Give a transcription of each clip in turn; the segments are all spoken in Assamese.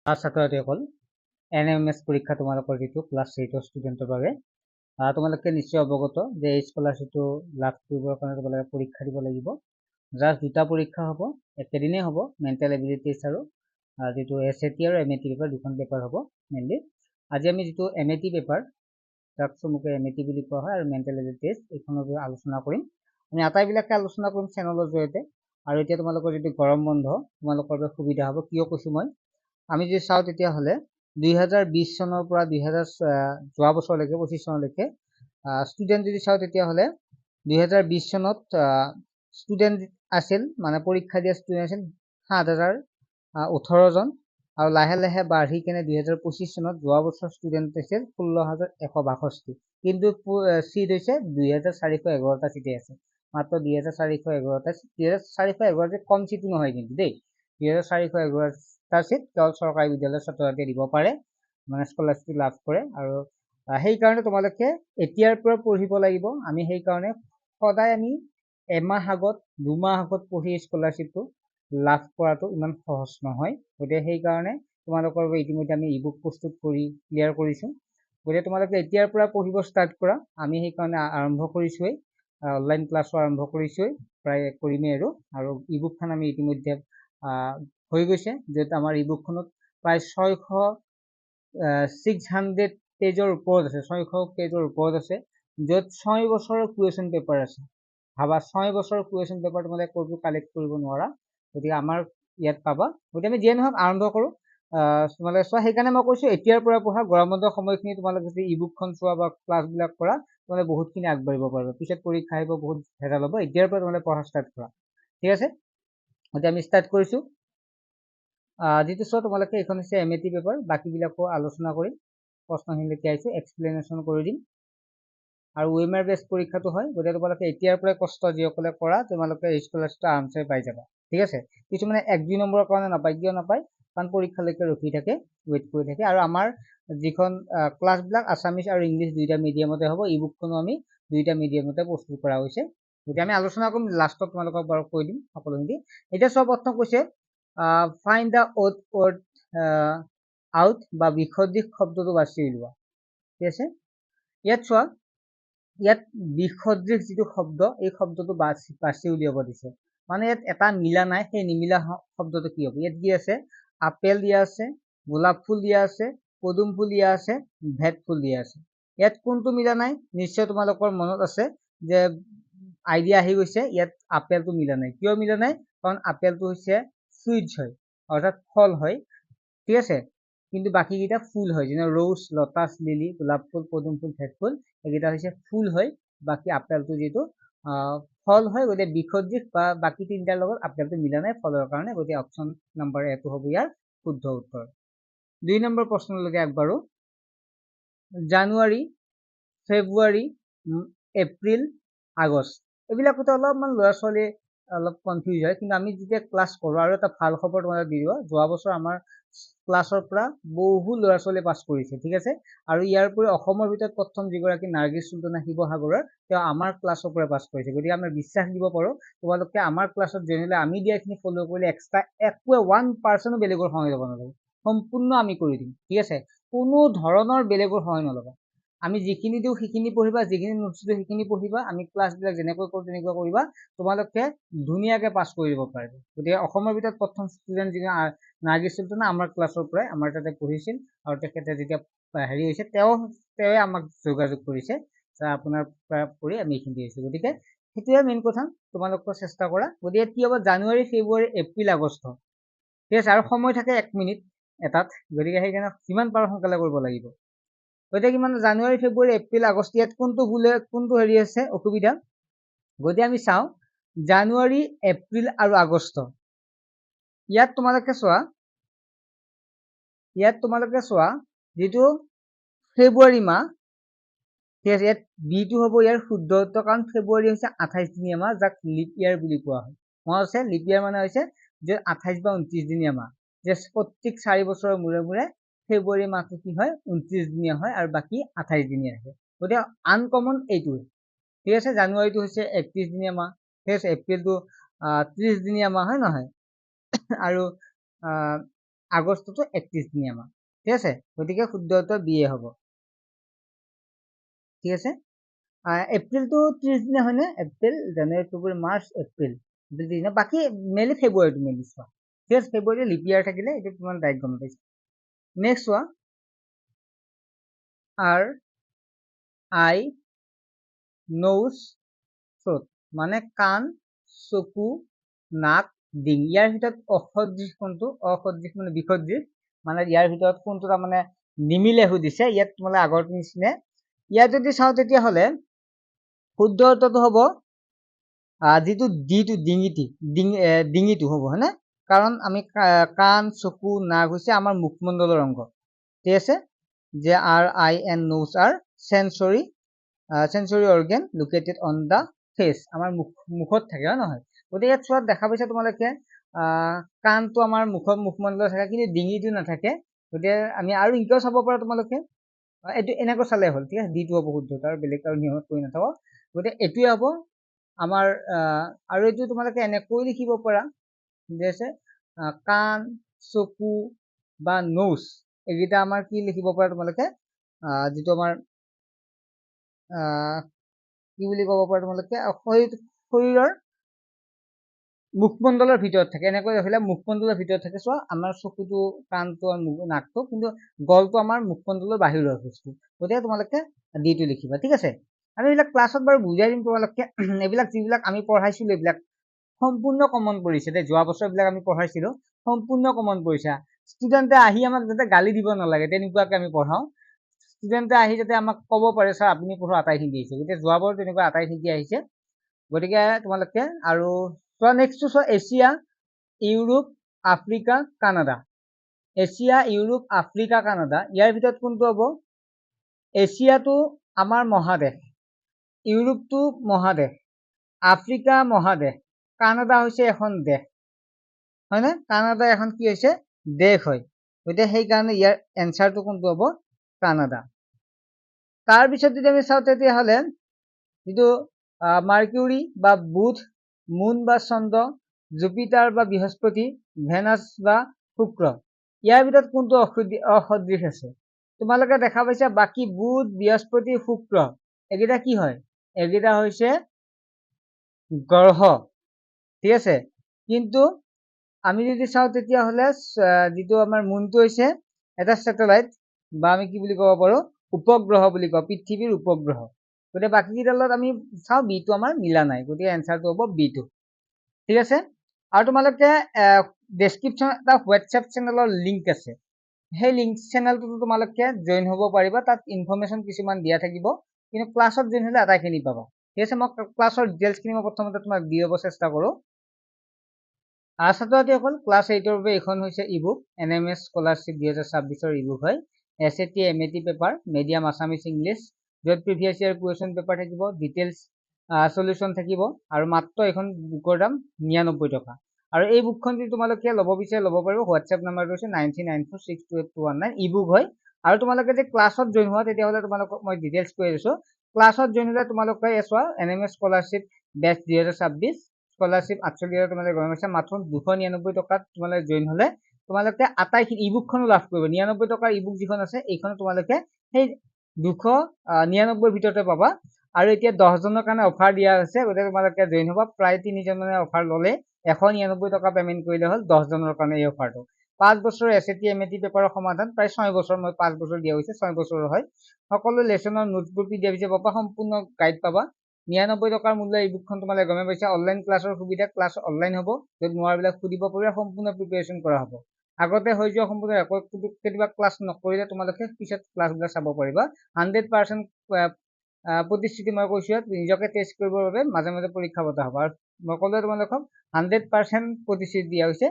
ছাত্ৰ-ছাত্ৰীসকল NMS পৰীক্ষা তোমালোকৰ যিটো ক্লাছ 8 ষ্টুডেণ্টৰ বাবে তোমালোকে নিশ্চয় অৱগত যে এই স্কলাৰশ্বিপটো লাভ কৰিবৰ কাৰণে তোমালোকে পৰীক্ষা দিব লাগিব। জাষ্ট দুটা পৰীক্ষা হ'ব, একেদিনেই হ'ব, মেণ্টেল এবিলিটিছ আৰু যিটো SAT আৰু MAT পেপাৰ দুখন পেপাৰ হ'ব মেইনলি। আজি আমি যিটো MAT পেপাৰ যাক চমুকৈ MAT বুলি কোৱা হয় আৰু মেণ্টেল এবিলিটিছ এইখনৰ বিষয়ে আলোচনা কৰিম। আমি আটাইবিলাকে আলোচনা কৰিম চেনেলৰ জৰিয়তে। আৰু এতিয়া তোমালোকৰ যিটো গৰম বন্ধ তোমালোকৰ বাবে সুবিধা হ'ব, কিয় কৈছোঁ মই, আমি যদি চাওঁ তেতিয়াহ'লে 2020 চনৰ পৰা যোৱা বছৰলৈকে 25 চনলৈকে ষ্টুডেণ্ট যদি চাওঁ তেতিয়াহ'লে 2020 চনত ষ্টুডেণ্ট আছিল, মানে পৰীক্ষা দিয়া ষ্টুডেণ্ট আছিল 7,018 জন, আৰু লাহে লাহে বাঢ়ি কেনে 2025 চনত যোৱা বছৰ ষ্টুডেণ্ট আছিল 16,162, কিন্তু চিট হৈছে 2,411টা চিটেই আছে, মাত্ৰ 2,411টা। 2,411 কম চিটো নহয় কিন্তু দেই, 2,411টা চিট কেৱল চৰকাৰী বিদ্যালয়ৰ ছাত্ৰ ছাত্ৰীয়ে দিব পাৰে, মানে স্কলাৰশ্বিপ লাভ কৰে। আৰু সেইকাৰণে তোমালোকে এতিয়াৰ পৰা পঢ়িব লাগিব। আমি সেইকাৰণে সদায় আমি এমাহ আগত 2 মাহ আগত পঢ়ি স্কলাৰশ্বিপটো লাভ কৰাটো ইমান সহজ নহয়। গতিকে সেইকাৰণে তোমালোকৰ বাবে ইতিমধ্যে আমি ইবুক প্ৰস্তুত কৰি ক্লিয়াৰ কৰিছোঁ। গতিকে তোমালোকে এতিয়াৰ পৰা পঢ়িব ষ্টাৰ্ট কৰা। আমি সেইকাৰণে আৰম্ভ কৰিছোঁৱেই, অনলাইন ক্লাছো আৰম্ভ কৰিছোঁৱেই, প্ৰায় কৰিমেই আৰু ইবুকখন আমি ইতিমধ্যে হৈ গৈছে, য'ত আমাৰ ইবুকখনত প্ৰায় 600 পেজৰ ওপৰত আছে, 600 পেজৰ ওপৰত আছে, য'ত 6 বছৰৰ কুৱেশ্যন পেপাৰ আছে। ভাবা, 6 বছৰৰ কুৱেশ্যন পেপাৰ তোমালোকে ক'তো কালেক্ট কৰিব নোৱাৰা, গতিকে আমাৰ ইয়াত পাবা। গতিকে আমি যিয়ে নহওক আৰম্ভ কৰোঁ। তোমালোকে চোৱা, সেইকাৰণে মই কৈছোঁ এতিয়াৰ পৰা পঢ়া। গৰম বন্ধৰ সময়খিনি তোমালোকে যদি ইবুকখন চোৱা বা ক্লাছবিলাক কৰা, তোমালোকে বহুতখিনি আগবাঢ়িব পাৰিবা। পিছত পৰীক্ষা আহিব, বহুত ভেজাল হ'ব। এতিয়াৰ পৰা তোমালোকে পঢ়া ষ্টাৰ্ট কৰা, ঠিক আছে। গতিকে আমি ষ্টাৰ্ট কৰিছোঁ। যিটো চোৱা, তোমালোকে এইখন হৈছে MAT পেপাৰ, বাকীবিলাকো আলোচনা কৰিম, প্ৰশ্নখিনিলৈকে আহিছোঁ, এক্সপ্লেনেশ্যন কৰি দিম। আৰু OMR বেছ পৰীক্ষাটো হয়, গতিকে তোমালোকে এতিয়াৰ পৰাই কষ্ট যিসকলে কৰা, তোমালোকে স্কলাৰশ্বিপটো আৰামছে পাই যাবা, ঠিক আছে। কিছুমানে 1-2 নম্বৰৰ কাৰণে নাপায়, কিয় নাপায়, কাৰণ পৰীক্ষালৈকে ৰখি থাকে, ৱেইট কৰি থাকে। আৰু আমাৰ যিখন ক্লাছবিলাক আছামিজ আৰু ইংলিছ দুইটা মিডিয়ামতে হ'ব, ইবুকখনো আমি দুইটা মিডিয়ামতে প্ৰস্তুত কৰা হৈছে। গতিকে আমি আলোচনা কৰিম, লাষ্টত তোমালোকক বাৰু কৈ দিম সকলোখিনি। এতিয়া চোৱা, প্ৰশ্ন কৈছে find the odd word out, বা বিসদৃশ শব্দটো বাছি উলিওৱা, ঠিক আছে। ইয়াত চোৱা, ইয়াত বিসদৃশ যিটো শব্দ, এই শব্দটো বাছি উলিয়াব দিছে, মানে ইয়াত এটা মিলা নাই। সেই নিমিলা শব্দটো কি হ'ব? ইয়াত কি আছে? আপেল দিয়া আছে, গোলাপ ফুল দিয়া আছে, পদুম ফুল দিয়া আছে, ভেট ফুল দিয়া আছে। ইয়াত কোনটো মিলা নাই? নিশ্চয় তোমালোকৰ মনত আছে যে আইডিয়া আহি গৈছে, ইয়াত আপেলটো মিলা নাই। কিয় মিলা নাই? কাৰণ আপেলটো হৈছে ফ্ৰুইটছ হয়, অৰ্থাৎ ফল হয়, ঠিক আছে। কিন্তু বাকীকেইটা ফুল হয়, যেনে ৰ'জ, লটাছ, লিলি, গোলাপ ফুল, পদুম ফুল, ভেট ফুল, এইকেইটা হৈছে ফুল হয়। বাকী আপেলটো যিটো ফল হয়, গতিকে বিসদৃশ বা বাকী তিনিটাৰ লগত আপেলটো মিলা নাই ফলৰ কাৰণে, গতিকে অপশ্যন নম্বৰ এটো হ'ব ইয়াৰ শুদ্ধ উত্তৰ। 2 নম্বৰ প্ৰশ্নলৈকে আগবাঢ়ো। জানুৱাৰী, ফেব্ৰুৱাৰী, এপ্ৰিল, আগষ্ট, এইবিলাকতে অলপমান ল'ৰা ছোৱালী অলপ কনফিউজ হয়। কিন্তু আমি যেতিয়া ক্লাছ কৰোঁ, আৰু এটা ভাল খবৰ তোমালোকে দি দিব, যোৱা বছৰ আমাৰ ক্লাছৰ পৰা বহু ল'ৰা ছোৱালী পাছ কৰিছে, ঠিক আছে। আৰু ইয়াৰ উপৰি অসমৰ ভিতৰত প্ৰথম যিগৰাকী নাৰ্গিছ চুলতানা শিৱসাগৰৰ, তেওঁ আমাৰ ক্লাছৰ পৰা পাছ কৰিছে। গতিকে আমি বিশ্বাস দিব পাৰোঁ, তোমালোকে আমাৰ ক্লাছত জইন হ'লে আমি দিয়াখিনি ফ'ল' কৰিলে এক্সট্ৰা একোৱে 1% বেলেগৰ সহায় ল'ব নালাগে, সম্পূৰ্ণ আমি কৰি দিম, ঠিক আছে। কোনো ধৰণৰ বেলেগৰ সহায় নল'বা। আমি যিখিনি দিওঁ সেইখিনি পঢ়িবা, যিখিনি নোটছ দিওঁ সেইখিনি পঢ়িবা, আমি ক্লাছবিলাক যেনেকৈ কৰোঁ তেনেকুৱা কৰিবা, তোমালোকে ধুনীয়াকৈ পাছ কৰি দিব পাৰিবা। গতিকে অসমৰ ভিতৰত প্ৰথম ষ্টুডেণ্ট যিজন নাৰ্গিছ চুলতানা আমাৰ ক্লাছৰ পৰাই আমাৰ তাতে পঢ়িছিল, আৰু তেখেতে যেতিয়া হেৰি হৈছে, তেওঁৱে আমাক যোগাযোগ কৰিছে যে আপোনাৰ পৰা পঢ়ি আমি এইখিনি দিছোঁ। গতিকে সেইটোৱে মেইন কথা, তোমালোকে চেষ্টা কৰা। গতিকে কি হ'ব? জানুৱাৰী, ফেব্ৰুৱাৰী, এপ্ৰিল, আগষ্ট, ঠিক আছে। আৰু সময় থাকে 1 মিনিট এটাত, গতিকে সেইকাৰণে যিমান পাৰোঁ সোনকালে কৰিব লাগিব। গতিকে কিমান? জানুৱাৰী, ফেব্ৰুৱাৰী, এপ্ৰিল, আগষ্ট, ইয়াত কোনটো হেৰি আছে অসুবিধা? গতিকে আমি চাওঁ জানুৱাৰী, এপ্ৰিল আৰু আগষ্ট। ইয়াত তোমালোকে চোৱা, যিটো ফেব্ৰুৱাৰী মাহ, ঠিক আছে, ইয়াত বিটো হ'ব ইয়াৰ শুদ্ধ উত্তৰ, কাৰণ ফেব্ৰুৱাৰী হৈছে 28 দিনীয়া মাহ, যাক লিপ ইয়াৰ বুলি কোৱা হয়। মনত আছে, লিপ ইয়াৰ মানে হৈছে যে 28 বা 29 দিনীয়া মাহ, যে প্ৰত্যেক 4 বছৰৰ মূৰে মূৰে ফেব্ৰুৱাৰী মাহটো কি হয়? 29 দিনীয়া হয়, আৰু বাকী 28 দিনীয়া আহে। গতিকে আনকমন এইটোৱে, ঠিক আছে। জানুৱাৰীটো হৈছে 31 দিনীয়া মাহ, ঠিক আছে। এপ্ৰিলটো 30 দিনীয়া মাহ, হয় নহয়? আৰু আগষ্টটো 31 দিন আমাৰ ঠিক আছে গতিকে শুদ্ধ উত্তৰ বিয়ে হ'ব ঠিক আছে এপ্ৰিলটো 30 দিনে হয়নে এপ্ৰিল জানুৱাৰী ফেব্ৰুৱাৰী মাৰ্চ এপ্ৰিল বাকী মেইনলি ফেব্ৰুৱাৰীটো মেইনলি চোৱা ঠিক আছে ফেব্ৰুৱাৰী লিপ ইয়াৰ থাকিলে এইটো তোমাৰ ডাইৰেক্ট গম পাইছা নেক্সট চোৱা আৰ আই নোজ থ্ৰোট মানে কাণ চকু নাক ডিং ইয়াৰ ভিতৰত অসদৃশ কোনটো অসদৃশ মানে বিসদৃশ মানে ইয়াৰ ভিতৰত কোনটো তাৰমানে নিমিলে সুধিছে ইয়াত তোমালোকে আগৰটো নিচিনা ইয়াত যদি চাওঁ তেতিয়াহ'লে শুদ্ধ উত্তৰটো হ'ব যিটো ডিটো ডিঙিটো হ'ব হয়নে কাৰণ আমি কাণ চকু নাক হৈছে আমাৰ মুখমণ্ডলৰ অংগ ঠিক আছে যে ear eye and nose are sensory organ located on the face আমাৰ মুখত থাকে হয় নহয় গতিকে ইয়াত চোৱাত দেখা পাইছা তোমালোকে কাণটো আমাৰ মুখমণ্ডলত থাকে কিন্তু ডিঙিটো নাথাকে গতিকে আমি আৰু ইনকেও চাব পাৰা তোমালোকে এইটো এনেকৈ চালে হ'ল ঠিক আছে ডিটো হ'ব শুদ্ধ তাৰ বেলেগ আৰু নিয়মত কৰি নাথাব গতিকে এইটোৱে হ'ব আমাৰ আৰু এইটো তোমালোকে এনেকৈ লিখিব পাৰা যে আছে কাণ চকু বা নোজ এইকেইটা আমাৰ কি লিখিব পাৰা তোমালোকে যিটো আমাৰ কি বুলি ক'ব পাৰা তোমালোকে শৰীৰৰ মুখমণ্ডলৰ ভিতৰত থাকে এনেকৈ দেখিলে মুখমণ্ডলৰ ভিতৰত থাকে চোৱা আমাৰ চকুটো কাণটো আৰু নাকটো কিন্তু গলটো আমাৰ মুখমণ্ডলৰ বাহিৰৰ বস্তু গতিকে তোমালোকে ডিটো লিখিবা ঠিক আছে আমি এইবিলাক ক্লাছত বাৰু বুজাই দিম তোমালোকে এইবিলাক যিবিলাক আমি পঢ়াইছিলো এইবিলাক সম্পূৰ্ণ কমন পৰিছে দেই যোৱা বছৰ এইবিলাক আমি পঢ়াইছিলো সম্পূৰ্ণ কমন পৰিছে ষ্টুডেণ্টে আহি আমাক যাতে গালি দিব নালাগে তেনেকুৱাকে আমি পঢ়াওঁ ষ্টুডেণ্টে আহি যাতে আমাক ক'ব পাৰে ছাৰ আপুনি পঢ়োৱা আটাইখিনি আহিছে গতিকে যোৱাবাৰ তেনেকুৱা আটাইখিনি আহিছে গতিকে তোমালোকে আৰু চোৱা নেক্সটটো চোৱা Asia Europe Africa Canada Asia Europe Africa Canada ইয়াৰ ভিতৰত কোনটো হ'ব এছিয়াটো আমাৰ মহাদেশ ইউৰোপটো মহাদেশ আফ্ৰিকা মহাদেশ কানাডা হৈছে এখন দেশ হয়নে কানাডা এখন কি হৈছে দেশ হয় গতিকে সেইকাৰণে ইয়াৰ এনচাৰটো কোনটো হ'ব কানাডা তাৰপিছত যদি আমি চাওঁ তেতিয়াহ'লে যিটো মাৰ্কিউৰী বা বুধ মুন বা চন্দ্ৰ জুপিটাৰ বা বৃহস্পতি ভেনাছ বা শুক্ৰ ইয়াৰ ভিতৰত কোনটো অসদৃশ আছে তোমালোকে দেখা পাইছা বাকী বুধ বৃহস্পতি শুক্ৰ এইকেইটা কি হয় এইকেইটা হৈছে গ্ৰহ ঠিক আছে কিন্তু আমি যদি চাওঁ তেতিয়াহ'লে যিটো আমাৰ মুনটো হৈছে এটা স্যাটেলাইট বা আমি কি বুলি ক'ব পাৰো উপগ্ৰহ বুলি কওঁ পৃথিৱীৰ উপগ্ৰহ গতিকে বাকীকেইডালত আমি চাওঁ বিটো আমাৰ মিলা নাই গতিকে এনচাৰটো হ'ব বিটো ঠিক আছে আৰু তোমালোকে ডেছক্ৰিপশ্যন এটা হোৱাটছএপ চেনেলৰ লিংক আছে সেই লিংক চেনেলটোতো তোমালোকে জইন হ'ব পাৰিবা তাত ইনফৰমেশ্যন কিছুমান দিয়া থাকিব কিন্তু ক্লাছত জইন হ'লে আটাইখিনি পাবা ঠিক আছে মই ক্লাছৰ ডিটেইলছখিনি মই প্ৰথমতে তোমাক দিব চেষ্টা কৰোঁ ছাত্ৰ ছাত্ৰীসকল ক্লাছ 8ৰ বাবে এইখন হৈছে ইবুক NMS স্কলাৰশ্বিপ 2026ৰ ইবুক হয় SAT MAT paper medium Assamese English য'ত প্ৰিভিয়াছ ইয়াৰ কুৱেশ্যন পেপাৰ থাকিব ডিটেইলছ সলিউশ্যন থাকিব আৰু মাত্ৰ এইখন বুকৰ দাম 99 টকা আৰু এই বুকখন যদি তোমালোকে ল'ব বিচাৰে ল'ব পাৰিব হোৱাটছএপ নাম্বাৰটো হৈছে 9394628219 ইবুক হয় আৰু তোমালোকে যে ক্লাছত জইন হোৱা তেতিয়াহ'লে তোমালোকক মই ডিটেইলছ কৈ দিছোঁ ক্লাছত জইন হ'লে তোমালোকে চোৱা NMS স্কলাৰশ্বিপ বেচ 2026 স্কলাৰশ্বিপ 48 তোমালোকে গম পাইছা মাত্ৰ 299 টকাত তোমালোকে জইন হ'লে তোমালোকে আটাইখিনি ইবুকখনো লাভ কৰিব 99 টকাৰ ইবুক যিখন আছে এইখন তোমালোকে সেই 299 ভিতৰতে পাবা আৰু এতিয়া 10 জনৰ কাৰণে অফাৰ দিয়া হৈছে গতিকে তোমালোকে জইন হ'বা প্ৰায় 3 জনৰে অফাৰ ল'লে 199 টকা পেমেন্ট কৰিলে হ'ল 10 জনৰ কাৰণে এই অফাৰটো 5 বছৰৰ SAT MAT পেপাৰৰ সমাধান প্ৰায় 6 বছৰ মই 5 বছৰ দিয়া হৈছে 6 বছৰৰ হয় সকলো লেসনৰ নোটবোৰ PDF পাবা সম্পূৰ্ণ গাইড পাবা 99 টকাৰ মূল্য এই বুকখন তোমালোকে গমে পাইছা অনলাইন ক্লাছৰ সুবিধা ক্লাছ অনলাইন হ'ব য'ত নোৱাৰবিলাক সুধিব পাৰিবা সম্পূৰ্ণ প্ৰিপাৰেচন কৰা হ'ব আগতে হৈ যোৱা সম্পূৰ্ণ ৰেকৰ্ড কেতিয়াবা ক্লাছ নকৰিলে তোমালোকে পিছত ক্লাছবিলাক চাব পাৰিবা 100% প্ৰতিশ্ৰুতি মই কৈছোঁ নিজকে টেষ্ট কৰিবৰ বাবে মাজে মাজে পৰীক্ষা পতা হ'ব আৰু মই ক'লোৱে তোমালোকক 100% প্ৰতিশ্ৰুতি দিয়া হৈছে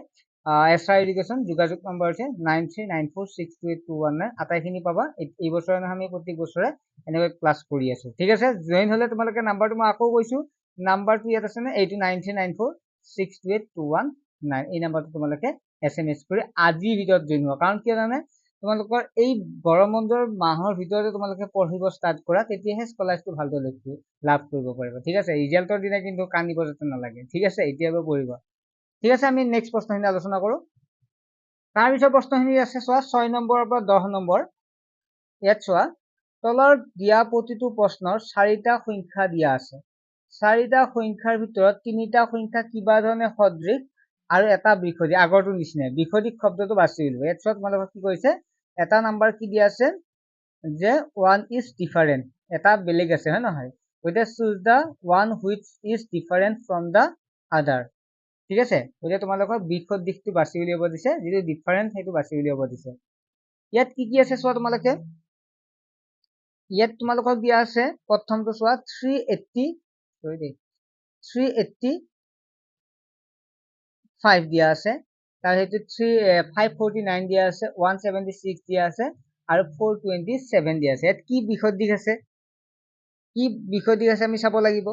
SR এডুকেশ্যন যোগাযোগ নম্বৰ হৈছে 9394628219 আটাইখিনি পাবা এই বছৰে নহয় আমি প্ৰতি বছৰে এনেকৈ ক্লাছ কৰি আছো ঠিক আছে জইন হ'লে তোমালোকে নাম্বাৰটো মই আকৌ কৈছোঁ নাম্বাৰটো ইয়াত আছে নে এইটো 9394628219 এই নাম্বাৰটো তোমালোকে SMS কৰি আজিৰ ভিতৰত জইন হোৱা কাৰণ কিয় জানে তোমালোকৰ এই গৰম বন্ধৰ মাহৰ ভিতৰতে তোমালোকে পঢ়িব ষ্টাৰ্ট কৰা তেতিয়াহে স্কলাৰশ্বিপ ভালদৰে লাভ কৰিব পাৰিবা ঠিক আছে ৰিজাল্টৰ দিনা কিন্তু কান্দিব যাতে নালাগে ঠিক আছে এতিয়াৰ পৰা পঢ়িবা ঠিক আছে আমি নেক্সট প্ৰশ্নখিনি আলোচনা কৰোঁ তাৰপিছত প্ৰশ্নখিনি আছে চোৱা 6 নম্বৰৰ পৰা 10 নম্বৰ। ইয়াত চোৱা তলৰ দিয়া প্ৰতিটো প্ৰশ্নৰ 4টা সংখ্যা দিয়া আছে। 4টা সংখ্যাৰ ভিতৰত 3টা সংখ্যা কিবা ধৰণে সদৃশ আৰু এটা বিসদৃশ, আগৰটো নিচিনাই। বিসদৃশ শব্দটো বাছি উলিয়াব। ইয়াত চোৱা তোমালোকক কি কৈছে, এটা নাম্বাৰ কি দিয়া আছে যে 1 is different, এটা বেলেগ আছে, হয় নহয়? গতিকে choose the one which is different from the other, ঠিক আছে? গতিকে তোমালোকক বিসদৃশটো বাছি উলিয়াব দিছে, যিটো ডিফাৰেন্ট সেইটো বাছি উলিয়াব দিছে। ইয়াত কি কি আছে চোৱা তোমালোকে। ইয়াত তোমালোকক দিয়া আছে প্ৰথমটো চোৱা 385 দিয়া আছে, তাৰ সেইটো 549 দিয়া আছে, 176 দিয়া আছে আৰু 427 দিয়া আছে। ইয়াত কি বিসদৃশ আছে, কি বিসদৃশ আছে আমি চাব লাগিব,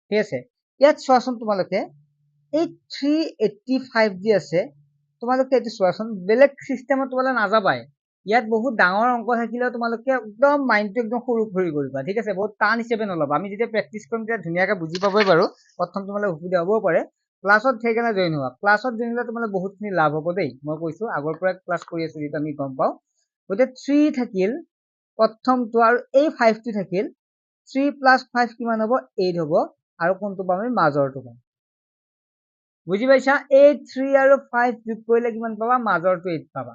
ঠিক আছে? ইয়াত চোৱাচোন তোমালোকে এই 385 যি আছে, তোমালোকে এইটো চোৱাচোন, বেলেগ চিষ্টেমত তোমালোকে নাযাবাই। ইয়াত বহুত ডাঙৰ অংক থাকিলেও তোমালোকে একদম মাইণ্ডটো একদম সৰু কৰি কৰিবা, ঠিক আছে? বহুত টান হিচাপে নলবা। আমি যেতিয়া প্ৰেক্টিচ কৰিম তেতিয়া ধুনীয়াকে বুজি পাবই বাৰু। প্ৰথম তোমালোকে অসুবিধা হ'বও পাৰে। ক্লাছত সেইকাৰণে জইন হোৱা। ক্লাছত জইন হ'লে তোমালোকে বহুতখিনি লাভ হ'ব দেই। মই কৈছো আগৰ পৰা ক্লাছ কৰি আছো, যিটো আমি গম পাওঁ। গতিকে 3 থাকিল প্ৰথমটো আৰু এই 5টো থাকিল। 3 + 5 কিমান হ'ব, 8 হ'ব। আৰু কোনটো পাম, আমি মাজৰটো পাম। বুজি পাইছা? এই 3 আৰু 5 যোগ কৰিলে কিমান পাবা, মাজৰটো 8 পাবা।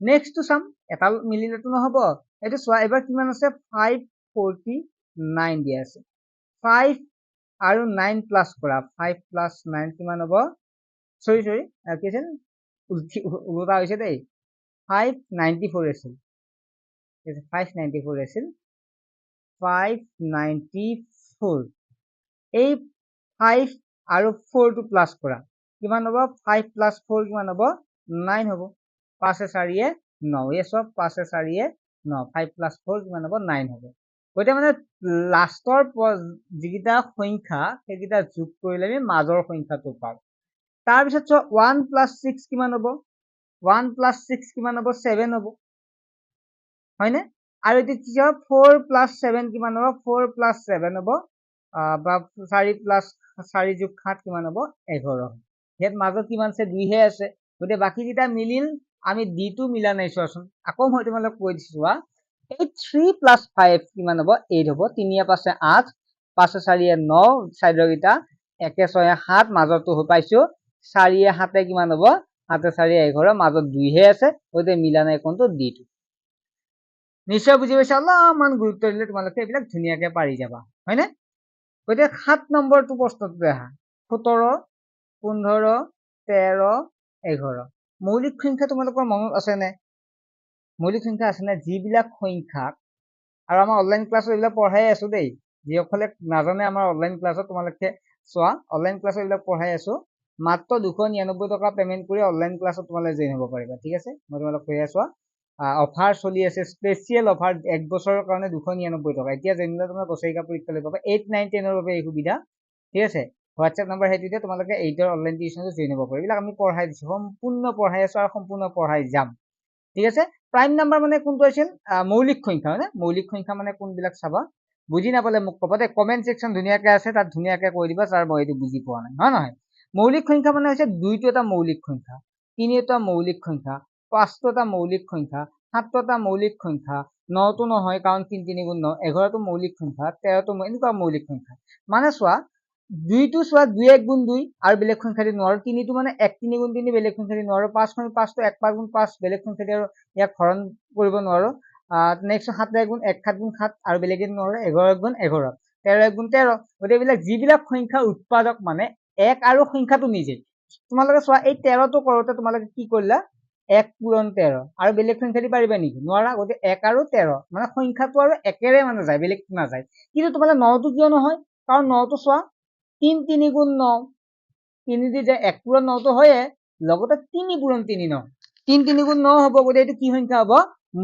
নেক্সটটো চাম, এটা মিলিলেতো নহ'ব। এইটো চোৱা এবাৰ কিমান আছে, 549 দিয়া আছে। 5 আৰু 9 প্লাছ কৰা, 5 + 9 কিমান হ'ব, সৰি কি আছিল, উল্টা হৈছে দেই। 594 আছিল, 594 আছিল, 594। এই 5 আৰু 4টো প্লাছ কৰা, কিমান হ'ব, 5 + 4 কিমান হ'ব, 9 হ'ব। 5 × 4 = 9, এই চব 5 × 4 = 9, 5 + 4 কিমান হ'ব, 9 হ'ব। গতিকে মানে লাষ্টৰ যিকেইটা সংখ্যা সেইকেইটা যোগ কৰিলে আমি মাজৰ সংখ্যাটো পাওঁ। তাৰপিছত চোৱা 1 + 6 কিমান হ'ব, 1 + 6 কিমান হ'ব, 7 হ'ব, হয়নে? আৰু এতিয়া কি হ'ব, 4 + 7 কিমান হ'ব, 4 + 7 হ'ব, বা 4 + 4 + 7 কিমান হ'ব, 11। ইয়াত মাজত কিমান আছে, 2 হে আছে। গতিকে বাকী কেইটা মিলিল, আমি ডিটো মিলা নাই চোৱাচোন। আকৌ মই তোমালোকক কৈ দিছো চোৱা, এই 3 + 5 কিমান হ'ব, 8 হ'ব। 3 × 5 = 8, 5 × 4 = 9, চাইডৰ কেইটা 1 × 6 = 7, মাজৰটো পাইছো 4 × 7 কিমান হ'ব, 7 × 4 = 11, মাজত 2 হে আছে। গতিকে মিলা নাই কোনটো, ডিটো। নিশ্চয় বুজি পাইছা? অলপমান গুৰুত্ব দিলে তোমালোকে এইবিলাক ধুনীয়াকে পাৰি যাবা, হয়নে? গতিকে 7 নম্বৰটো প্ৰশ্নটো আহা, 17, 15, 13, 11। মৌলিক সংখ্যা তোমালোকৰ মনত আছেনে? মৌলিক সংখ্যা আছেনে? যিবিলাক সংখ্যাক, আৰু আমাৰ অনলাইন ক্লাছত এইবিলাক পঢ়াই আছো দেই। যিসকলে নাজানে আমাৰ অনলাইন ক্লাছত তোমালোকে চোৱা, অনলাইন ক্লাছত এইবিলাক পঢ়াই আছো। মাত্ৰ 299 টকা পেমেন্ট কৰি অনলাইন ক্লাছত তোমালোকে জইন হ'ব পাৰিবা, ঠিক আছে? মই তোমালোকক কৈ আছো, অফাৰ চলি আছে, স্পেচিয়েল অফাৰ, 1 বছৰৰ কাৰণে 299 টকা। এতিয়া জইন হ'লে তোমাৰ বছৰেকীয়া পৰীক্ষা লৈ পাবা। 8, 9, 10ৰ বাবে এই সুবিধা, ঠিক আছে? হোৱাটছএপ নম্বৰ সেইটোতে তোমালোকে 8ৰ অনলাইন টিউচনটো জইন হ'ব পাৰিবা। এইবিলাক আমি পঢ়াই দিছো, সম্পূৰ্ণ পঢ়াই আছো আৰু সম্পূৰ্ণ পঢ়াই যাম, ঠিক আছে? প্ৰাইম নাম্বাৰ মানে কোনটো আছিল, মৌলিক সংখ্যা, হয়নে? মৌলিক সংখ্যা মানে কোনবিলাক চাবা, বুজি নাপালে মোক ক'বা দেই। কমেন্ট সেকশন ধুনীয়াকে আছে, তাত ধুনীয়াকে কৈ দিবা ছাৰ মই এইটো বুজি পোৱা নাই, হয় নহয়? মৌলিক সংখ্যা মানে হৈছে 2টো এটা মৌলিক সংখ্যা, 3 এটা মৌলিক সংখ্যা, 5টো এটা মৌলিক সংখ্যা, 7টো এটা মৌলিক সংখ্যা, 9টো নহয় কাৰণ 3 × 3 = 9, 11টো মৌলিক সংখ্যা, 13টো এনেকুৱা মৌলিক সংখ্যা। মানে চোৱা 2টো চোৱা 2 × 1 × 2 আৰু বেলেগ সংখ্যা দি নোৱাৰো। 3টো মানে 1 × 3 × 3 বেলেগ সংখ্যা দি নোৱাৰো। 5টো 5টো 1 × 5 × 5 বেলেগ সংখ্যা দি আৰু ইয়াক হৰণ কৰিব নোৱাৰো। নেক্সট 7 × 1 = 1 7 × 7 আৰু বেলেগে নোৱাৰো। 11 × 1 = 11, 13 × 1 = 13। গতিকে এইবিলাক যিবিলাক সংখ্যা উৎপাদক মানে 1 আৰু সংখ্যাটো নিজে। তোমালোকে চোৱা এই 13টো কৰোতে তোমালোকে কি কৰিলা, 1 × 13 আৰু বেলেগ সংখ্যা দি পাৰিবা নেকি, নোৱাৰা। গতিকে 1 আৰু 13 মানে সংখ্যাটো আৰু একেৰে মানে যায়, বেলেগ নাযায়। কিন্তু তোমালোকে 9টো কিয় নহয়, কাৰণ 9টো চোৱা 3 × 3 = 9, 3 দি যায় 1 পূৰণ 9টো হয়ে, লগতে 3 পূৰণ 3 9, 3 × 3 = 9 হ'ব। গতিকে এইটো কি সংখ্যা হ'ব,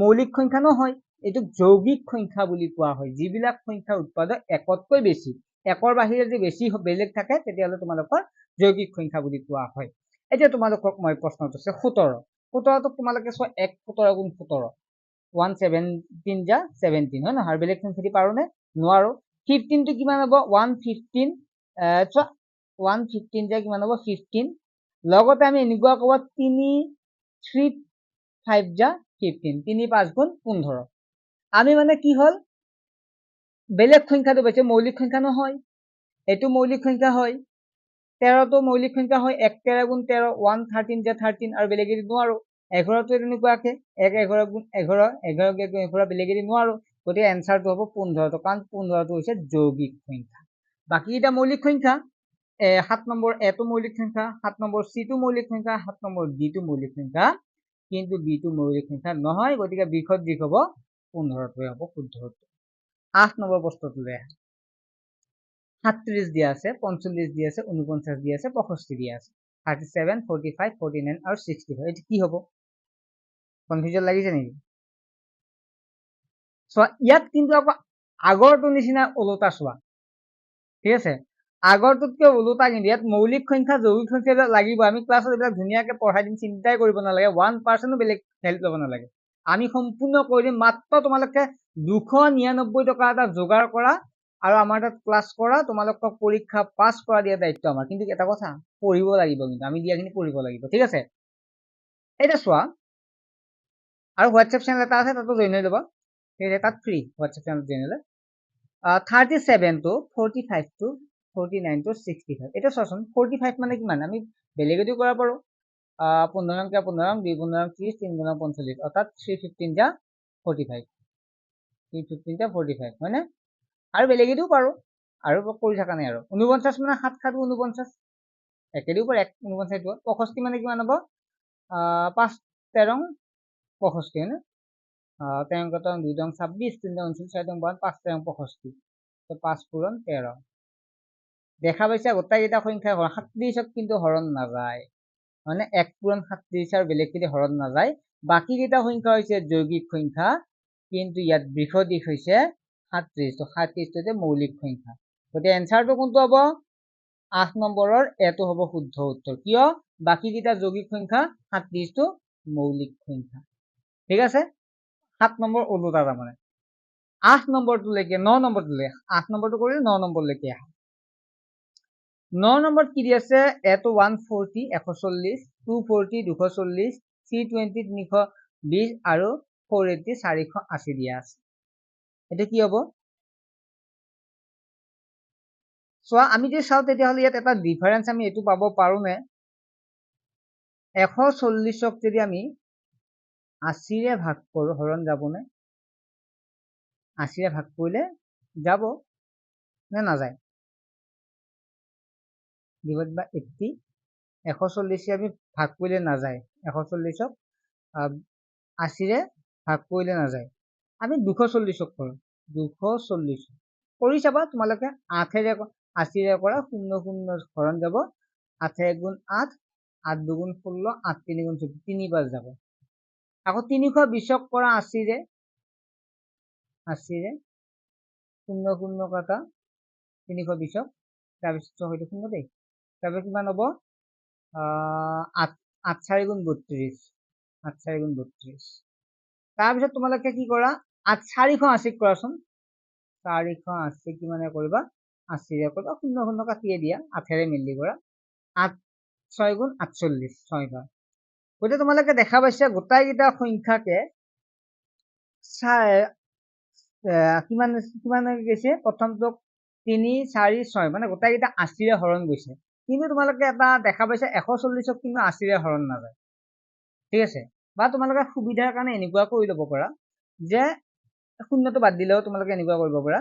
মৌলিক সংখ্যা নহয়, এইটো যৌগিক সংখ্যা বুলি কোৱা হয়। যিবিলাক সংখ্যা উৎপাদক 1তকৈ বেছি, 1ৰ বাহিৰে যদি বেছি বেলেগ থাকে তেতিয়াহ'লে তোমালোকৰ যৌগিক সংখ্যা বুলি কোৱা হয়। এতিয়া তোমালোকক মই প্ৰশ্নটো আছে 17। 17টো তোমালোকে চোৱা 1 17 × 17, 117 × 17, হয় নহয়? আৰু বেলেগ সংখ্যা দি পাৰো নে, নোৱাৰো। 15টো কিমান হ'ব, 115, চোৱা 115 কিমান হ'ব, 15। লগতে আমি এনেকুৱা ক'ব 3 3 5 যা 15 3 5 গুণ 15 আমি মানে কি হল বেলেগ সংখ্যাটো পাইছে মৌলিক সংখ্যা নহয় এটো মৌলিক সংখ্যা হয় 13 তো মৌলিক সংখ্যা হয় 1 13 গুণ 13 1 13 যা 13 আৰু বেলেগ এৰি নোৱাৰো 11 তো তেনেকুৱাকে 1 11 গুণ 11 11 কে 11 বেলেগ এৰি নোৱাৰো গতিকে এনসাৰটো হ'ব 15 তো কাৰণ 15 টো হৈছে যৌগিক সংখ্যা বাকি এটা মৌলিক সংখ্যা 7 নম্বৰ এ টো মৌলিক সংখ্যা 7 নম্বৰ সি টো মৌলিক সংখ্যা 7 নম্বৰ ডি টো মৌলিক সংখ্যা কিন্তু বি টো মৌলিক সংখ্যা নহয় গতিকে বিখত দিক হ'ব 15 টোৱে হ'ব শুদ্ধ উত্তৰ 8 নম্বৰ প্ৰশ্নটোলৈ 37 দিয়া আছে 45 দিয়া আছে 49 দিয়া আছে 65 দিয়া আছে 37 45 49 আৰু 65 এটো কি হ'ব কনফিউজন লাগিছে নেকি চোৱা ইয়াত কিন্তু আকৌ আগৰটো নিচিনা ওলোটা চোৱা ঠিক আছে আগৰটোতকৈ ওলোটা কিন্তু ইয়াত মৌলিক সংখ্যা যৌগিক সংখ্যা লাগিব আমি ক্লাছত এইবিলাক ধুনীয়াকৈ পঢ়াই দিম চিন্তাই কৰিব নালাগে 1% বেলেগ হেল্প ল'ব নালাগে আমি সম্পূৰ্ণ কৰি দিম মাত্ৰ তোমালোকে 299 টকা এটা যোগাৰ কৰা আৰু আমাৰ তাত ক্লাছ কৰা তোমালোকক পৰীক্ষা পাছ কৰা দিয়া দায়িত্ব আমাৰ কিন্তু এটা কথা পঢ়িব লাগিব কিন্তু আমি দিয়াখিনি পঢ়িব লাগিব ঠিক আছে এটা চোৱা আৰু হোৱাটছএপ চেনেল এটা আছে তাতো জইন হৈ ল'বা ঠিক আছে তাত ফ্ৰী হোৱাটছএপ চেনেল জইন হ'লে 37 to 45 to 49 to 65 এটা চোৱাচোন 45 মানে কিমান আমি বেলেগেদি কৰা পাৰো 15 কে 15 2 15 30 3 45 অৰ্থাৎ 315 যা 45 315 যা 45 হয়নে আৰু বেলেগেদিও পাৰো আৰু কৰি থকা নাই আৰু 49 মানে 7 7 49 একেদিও পাৰো 49 টো 65 মানে কিমান হ'ব 5 13 65 হয়নে 13 কত 2 দং 26 3 দং 29 4 দং 52 5 দং 65 তো 5 পূৰণ 13 দেখা পাইছা গোটেইকেইটা সংখ্যা 37ক কিন্তু হৰণ নাযায় মানে 1 পূৰণ 37 আৰু বেলেগকেইটা হৰণ নাযায় বাকি কেইটা সংখ্যা হৈছে যৌগিক সংখ্যা কিন্তু ইয়াত বৃহৎ হৈছে 37 তো 37 টো মৌলিক সংখ্যা গতিকে এনসাৰটো কোনটো হ'ব 8 নম্বৰৰ এটো হ'ব শুদ্ধ উত্তৰ কিয় বাকি কেইটা যৌগিক সংখ্যা 37 টো মৌলিক সংখ্যা ঠিক আছে 7 নম্বৰ ওলোটা তাৰমানে 8 নম্বৰটোলৈকে 9 নম্বৰটোলৈ 8 নম্বৰটো কৰিলে 9 নম্বৰলৈকে আহা 9 নম্বৰত কি দি আছে এটো 140 140 240 240 320 320 আৰু 480 480 দিয়া আছে এটা কি হ'ব চোৱা আমি যদি চাও তেতিয়াহ'লে ইয়াত এটা ডিফাৰেন্স আমি এটো পাব পাৰো নে 140ক যদি আমি 80 ৰে ভাগ কৰো হৰণ যাবনে 80 ৰে ভাগ কৰিলে যাব নে নাযায় ডিভাইড বাই 80 140 আমি ভাগ কৰিলে নাযায় 140ক 80 ৰে ভাগ কৰিলে নাযায় আমি 240ক কৰো 240 কৰি চাবা তোমালোকে 8 ৰে 80 ৰে কৰা 0 0 হৰণ যাব 8 গুণ 8 8 2 গুণ 16 8 3 গুণ 24 3 বাৰ যাব আকৌ 320ক কৰা 80 ৰে 0 0 কাটা 320ক তাৰপিছত হয়তো 0 দেই তাৰপিছত কিমান হ'ব 8 4 গুণ 32 8 4 গুণ 32 তাৰপিছত তোমালোকে কি কৰা 8 480 কৰাচোন 480 কিমানে কৰিবা 80 ৰে কৰিবা 0 0 কাটিয়ে দিয়া 8 ৰে মিলি কৰা 8 6 গুণ 48 6 বাৰ গতিকে তোমালোকে দেখা পাইছা গোটাইকেইটা সংখ্যাকে কিমান কিমান গৈছে প্ৰথমটো 3 4 6 মানে গোটাইকেইটা 80 ৰে হৰণ গৈছে কিন্তু তোমালোকে এটা দেখা পাইছা 140ক কিন্তু 80 ৰে হৰণ নাযায় ঠিক আছে বা তোমালোকে সুবিধাৰ কাৰণে এনেকুৱা কৰি ল'ব পাৰা যে শূন্যটো বাদ দিলেও তোমালোকে এনেকুৱা কৰিব পাৰা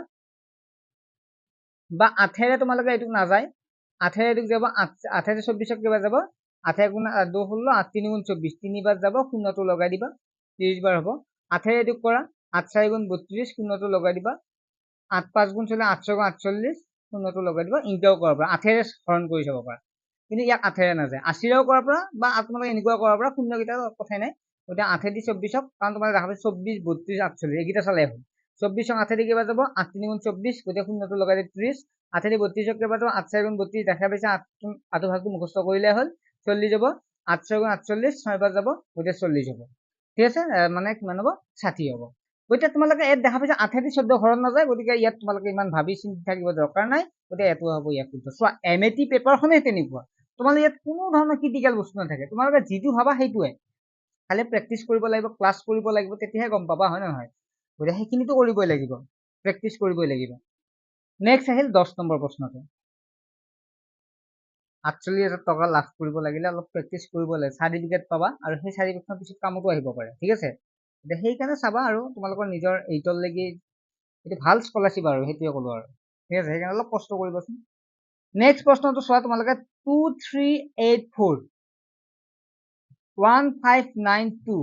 বা 8 ৰে তোমালোকে এটুক নাযায় 8 ৰে এটুক যাব 8 ৰে 24ক কিবা যাব 8 গুণ 2 16 8 3 গুণ 24 3 বাৰ যাব শূন্যটো লগাই দিবা 30 বাৰ হ'ব 8 ৰে এটুক কৰা 8 4 গুণ 32 শূন্যটো লগাই দিবা 8 5 গুণ 4 8 গুণ 48 শূন্যটো লগাই দিবা ইনকাও কৰাৰ পৰা 8 ৰে হৰণ কৰি যাব পাৰা কিন্তু ইয়াক 8 ৰে নাযায় 80 ৰেও কৰাৰ পৰা বা আপোনালোকে এনেকুৱা কৰাৰ পৰা শূন্যকেইটা কথাই নাই গতিকে 8 দি 24ক কাৰণ তোমালোকে দেখা পাইছা 24 32 48 এইকেইটা চালে হ'ল 24ক 8 দি কিবা যাব 8 3 গুণ 24 গতিকে শূন্যটো লগাই দি 30 8 দি 32ক কিবা যাব 8 4 গুণ 32 দেখা পাইছা 8 ভাগটো মুখস্থ কৰিলে হ'ল 40 যাব 8 6 গুণ 48 6 বাৰ যাব গতিকে 40 হ'ব ঠিক আছে মানে কিমান হ'ব 60 হ'ব গতিকে তোমালোকে ইয়াত দেখা পাইছা 8 দি 14 হৰণ নাযায় গতিকে ইয়াত তোমালোকে ইমান ভাবি চিন্তি থাকিব দৰকাৰ নাই গতিকে এটো হ'ব ইয়াত শুদ্ধ চোৱা এমএটি পেপাৰখনে তেনেকুৱা তোমালোকে ইয়াত কোনো ধৰণৰ ক্ৰিটিকেল বস্তু নাথাকে তোমালোকে যিটো ভাবা সেইটোৱে খালি প্ৰেক্টিচ কৰিব লাগিব, ক্লাছ কৰিব লাগিব, তেতিয়াহে গম পাবা, হয় নে নহয়? গতিকে সেইখিনিতো কৰিবই লাগিব, প্ৰেক্টিচ কৰিবই লাগিব। নেক্সট আহিল 10 নম্বৰ প্ৰশ্নটো। 48,000 টকা লাভ কৰিব লাগিলে অলপ প্ৰেক্টিচ কৰিব লাগে, চাৰ্টিফিকেট পাবা আৰু সেই চাৰ্টিফিকেটৰ পিছত কামতো আহিব পাৰে, ঠিক আছে? এতিয়া সেইকাৰণে চাবা আৰু তোমালোকৰ নিজৰ 8লৈকে এইটো ভাল স্কলাৰশ্বিপ আৰু সেইটোৱে ক'লো আৰু, ঠিক আছে? সেইকাৰণে অলপ কষ্ট কৰিবাচোন। নেক্সট প্ৰশ্নটো চোৱা তোমালোকে 2384 1592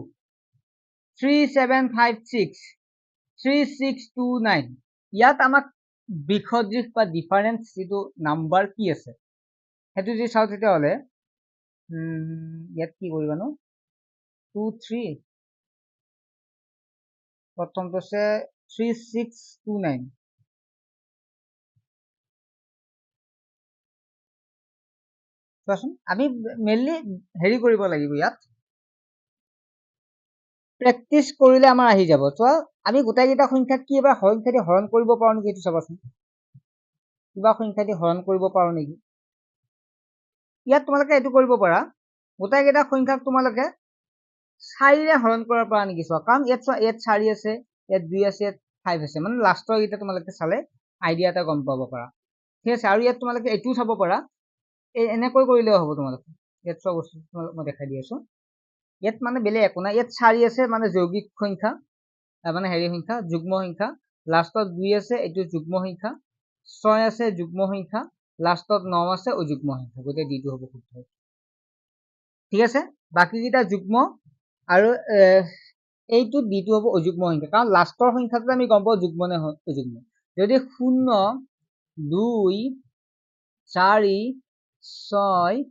3756 3629 ইয়াত আমাক বিসদৃশ বা ডিফাৰেন্স যিটো নাম্বাৰ কি আছে সেইটো যদি চাওঁ তেতিয়াহ'লে ইয়াত কি কৰিবানো 23 প্ৰথমটো আছে 3629 চোৱাচোন আমি মেইনলি হেৰি কৰিব লাগিব ইয়াত প্ৰেক্টিচ কৰিলে আমাৰ আহি যাব চোৱা আমি গোটেইকেইটা সংখ্যাক কি এবাৰ সংখ্যা দি হৰণ কৰিব পাৰো নেকি এইটো চাবাচোন কিবা সংখ্যা দি হৰণ কৰিব পাৰো নেকি ইয়াত তোমালোকে এইটো কৰিব পাৰা গোটেইকেইটা সংখ্যাক তোমালোকে 4ৰে হৰণ কৰিব পাৰা নেকি চোৱা কাৰণ ইয়াত চোৱা ইয়াত 4 আছে ইয়াত 2 আছে ইয়াত 5 আছে মানে লাষ্টৰ গিটা তোমালোকে চালে আইডিয়া এটা গম পাব পাৰা ঠিক আছে আৰু ইয়াত তোমালোকে এইটো চাব পাৰা এনেকৈ কৰিলেও হ'ব তোমালোকে ইয়াত চোৱা বস্তু মই দেখাই দি আছো ইয়াত মানে বেলেগ একো নাই ইয়াত 4 আছে মানে যৌগিক সংখ্যা মানে হেৰি সংখ্যা যুগ্ম সংখ্যা লাষ্টত 2 আছে এইটো যুগ্ম সংখ্যা 6 আছে যুগ্ম সংখ্যা লাষ্টত 9 আছে অযুগ্ম সংখ্যা গতে দিটো হ'ব শুদ্ধ ঠিক আছে বাকি কিটা যুগ্ম আৰু এইটো দিটো হ'ব অযুগ্ম সংখ্যা কাৰণ লাষ্টৰ সংখ্যাটো আমি গম পাও যুগ্ম নে অযুগ্ম যদি 0 2 4 6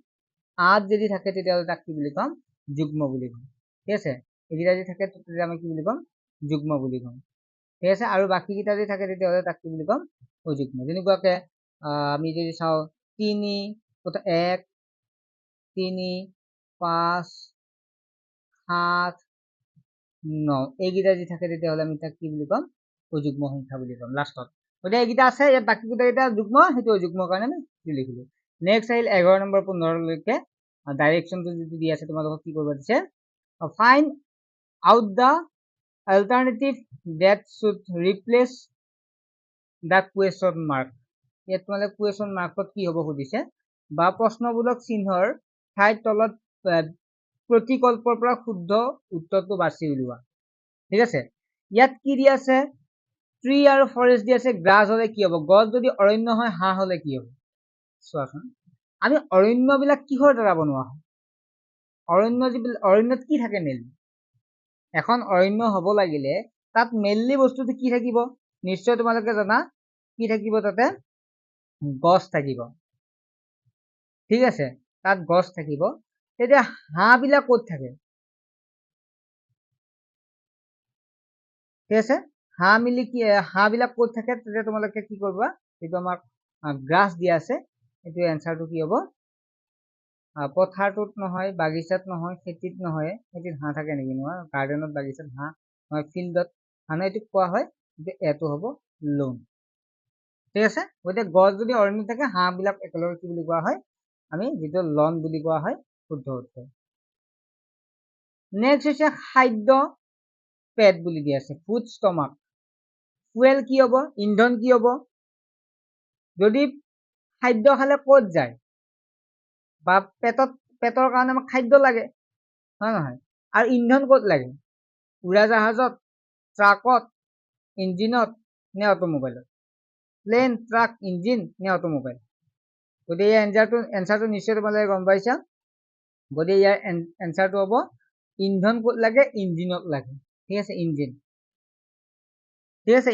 8 যদি থাকে তেতিয়াহ'লে তাক কি বুলি কম যুগ্ম বুলি কম ঠিক আছে এইকেইটা যদি থাকে তেতিয়া আমি কি বুলি কম যুগ্ম বুলি কম ঠিক আছে আৰু বাকি কিটা যদি থাকে তেতিয়াহ'লে তাক কি বুলি কম অযুগ্ম যেনেকুৱাকে আমি যদি চাও 3 1 3 5 7 9 এইকেইটা যদি থাকে তেতিয়াহ'লে আমি তাক কি বুলি কম অযুগ্ম সংখ্যা বুলি কম লাষ্টত গতিকে এইকেইটা আছে ইয়াত বাকি কেইটা যুগ্ম সেইটো অযুগ্মৰ কাৰণে আমি লিখিলো নেক্সট আহিল 11 নম্বৰ 15 লৈকে ডাইৰেকশনটো যদি দি আছে তোমালোকক কি কৰিব দিছে find out the alternative that should replace the question mark ইয়াত তোমালোকে question markত কি হ'ব সুধিছে বা প্ৰশ্নবোধক চিহ্নৰ ঠাইৰ তলত প্ৰতিকল্পৰ পৰা শুদ্ধ উত্তৰটো বাছি উলিওৱা ঠিক আছে ইয়াত কি দি আছে ট্ৰি আৰু ফৰেষ্ট দি আছে গ্ৰাছ হলে কি হ'ব গছ যদি অৰণ্য হয় হাঁহ হলে কি হ'ব চোৱাচোন আমি অৰণ্যবিলাক কিহৰ দ্বাৰা বনোৱা হয় অৰণ্যত কি থাকে মেইনলি এখন অৰণ্য হ'ব লাগিলে তাত মেইনলি বস্তুটো কি থাকিব নিশ্চয় তোমালোকে জানা কি থাকিব তাতে গছ থাকিব ঠিক আছে তাত গছ থাকিব তেতিয়া হাঁহবিলাক ক'ত থাকে ঠিক আছে হাঁহবিলাক ক'ত থাকে তেতিয়া তোমালোকে কি কৰিবা এইটো আমাক গ্ৰাছ দিয়া আছে এইটো এনসাৰটো কি হ'ব পথাৰটোত নহয় বাগিচাত নহয় খেতিত নহয় খেতিত হাঁহ থাকে নেকি নহয় গাৰ্ডেনত বাগিচাত হাঁহ নহয় ফিল্ডত হাঁহ এইটো কোৱা হয় যে এটো হ'ব লোন ঠিক আছে গতিকে গছ যদি অৰণ্য থাকে হাঁহবিলাক একেলগে কি বুলি কোৱা হয় আমি যেটো লন বুলি কোৱা হয় শুদ্ধ উত্তৰ নেক্সট হৈছে খাদ্য পেট বুলি দি আছে ফুড ষ্টমাক ফুয়েল কি হ'ব ইন্ধন কি হ'ব যদি খাদ্য খালে ক'ত যায় বা পেটৰ কাৰণে আমাক খাদ্য লাগে হয় নহয় আৰু ইন্ধন ক'ত লাগে উৰাজাহাজত ট্ৰাকত ইঞ্জিনত নে অটোমোবাইলত প্লেন ট্ৰাক ইঞ্জিন নে অটোমোবাইল গতিকে এই এনসাৰটো নিশ্চয় তোমালোকে গম পাইছা গতিকে ইয়াৰ এনসাৰটো হ'ব ইন্ধন ক'ত লাগে ইঞ্জিনত লাগে ঠিক আছে ইঞ্জিন ঠিক আছে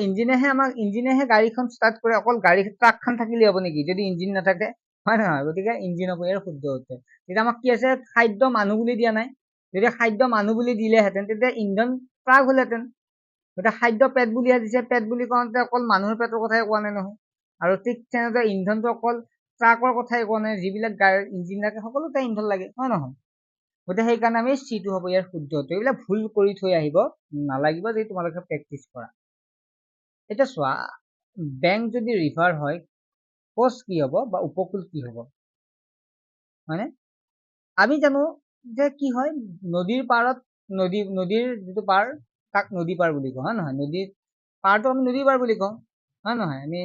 ইঞ্জিনেহে গাড়ীখন ষ্টাৰ্ট কৰে অকল গাড়ী ট্ৰাকখন থাকিলে হ'ব নেকি যদি ইঞ্জিন নাথাকে হয় নহয় গতিকে ইঞ্জিন হ'ব ইয়াৰ শুদ্ধ উত্তৰ তেতিয়া আমাক কি আছে খাদ্য মানুহ বুলি দিয়া নাই যদি খাদ্য মানুহ বুলি দিলেহেঁতেন তেতিয়া ইন্ধন ট্ৰাক হ'লহেঁতেন গতিকে খাদ্য পেট বুলিহে দিছে পেট বুলি কওঁতে অকল মানুহৰ পেটৰ কথাই কোৱা নাই নহয় আৰু ঠিক তেনেদৰে ইন্ধনটো অকল ট্ৰাকৰ কথাই কোৱা নাই যিবিলাক গাড়ীৰ ইঞ্জিন থাকে সকলোতে ইন্ধন লাগে হয় নহয় গতিকে সেইকাৰণে আমি চিটো হ'ব ইয়াৰ শুদ্ধ উত্তৰ এইবিলাক ভুল কৰি থৈ আহিব নালাগিব যদি তোমালোকে প্ৰেক্টিচ কৰা এটা চোৱা বেংক যদি ৰিভাৰ হয় কোচ কি হ'ব বা উপকূল কি হ'ব মানে আমি জানো যে কি হয় নদীৰ পাৰত নদীৰ যিটো পাৰ তাক নদী পাৰ বুলি কওঁ, হয় নহয়? নদীৰ পাৰটো আমি নদী পাৰ বুলি কওঁ, হয় নহয়? আমি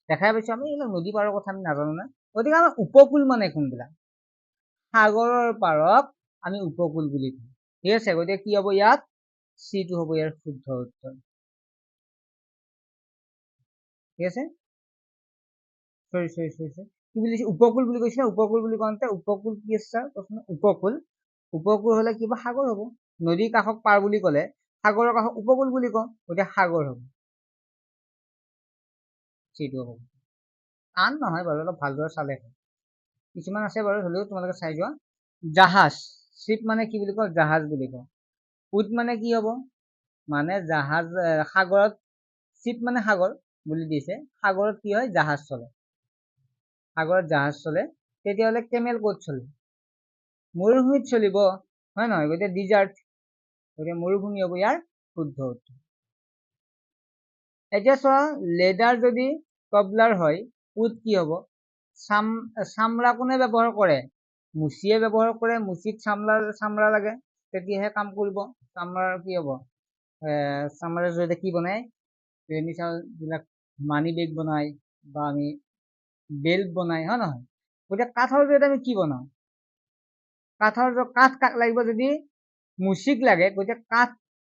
দেখাই পাইছো আমি নদী পাৰৰ কথা আমি নাজানো না। গতিকে আমাৰ উপকূল মানে কোনবিলাক? সাগৰৰ পাৰক আমি উপকূল বুলি কওঁ। ঠিক আছে, গতিকে কি হ'ব ইয়াত? চিটো হ'ব ইয়াৰ শুদ্ধ উত্তৰ। ঠিক আছে, সৰি কি বুলি উপকূল বুলি কৈছে? উপকূল বুলি কওঁতে উপকূল কি আছে প্ৰশ্ন? উপকূল হলে কিবা সাগৰ হ'ব। নদীৰ কাষক পাৰ বুলি ক'লে সাগৰৰ কাষক উপকূল বুলি কওঁ, গতিকে সাগৰ হ'ব। চিটো হ'ব। টান নহয় বাৰু, অলপ ভালদৰে চালে কিছুমান আছে বাৰু, হ'লেও তোমালোকে চাই যোৱা। জাহাজ, শ্বিপ মানে কি বুলি কওঁ? জাহাজ বুলি কওঁ। উট মানে কি হ'ব? মানে জাহাজ, সাগৰত শ্বিপ মানে সাগৰ বুলি দিছে, সাগৰত কি হয়? জাহাজ চলে। সাগৰত জাহাজ চলে, তেতিয়াহ'লে কেমেল ক'ত চলে? মৰুভূমিত চলিব, হয় নহয়? গতিকে ডিজাৰ্ট, গতিকে মৰুভূমি হ'ব ইয়াৰ শুদ্ধ উত্তৰ। এতিয়া চোৱা, লেডাৰ যদি কবলাৰ হয়, উট কি হ'ব? চামৰা কোনে ব্যৱহাৰ কৰে? মুচিয়ে ব্যৱহাৰ কৰে। মুচিত চামৰা লাগে, তেতিয়াহে কাম কৰিব। চামৰাৰ কি হ'ব? চামৰাৰ জৰিয়তে কি বনায়? বিলাক মানি বেগ বনাই বা আমি বেল্ট বনাই, হয় নহয়? গতিকে কাঠৰ জৰিয়তে আমি কি বনাওঁ? কাঠ কাক লাগিব? যদি মুচিক লাগে, গতিকে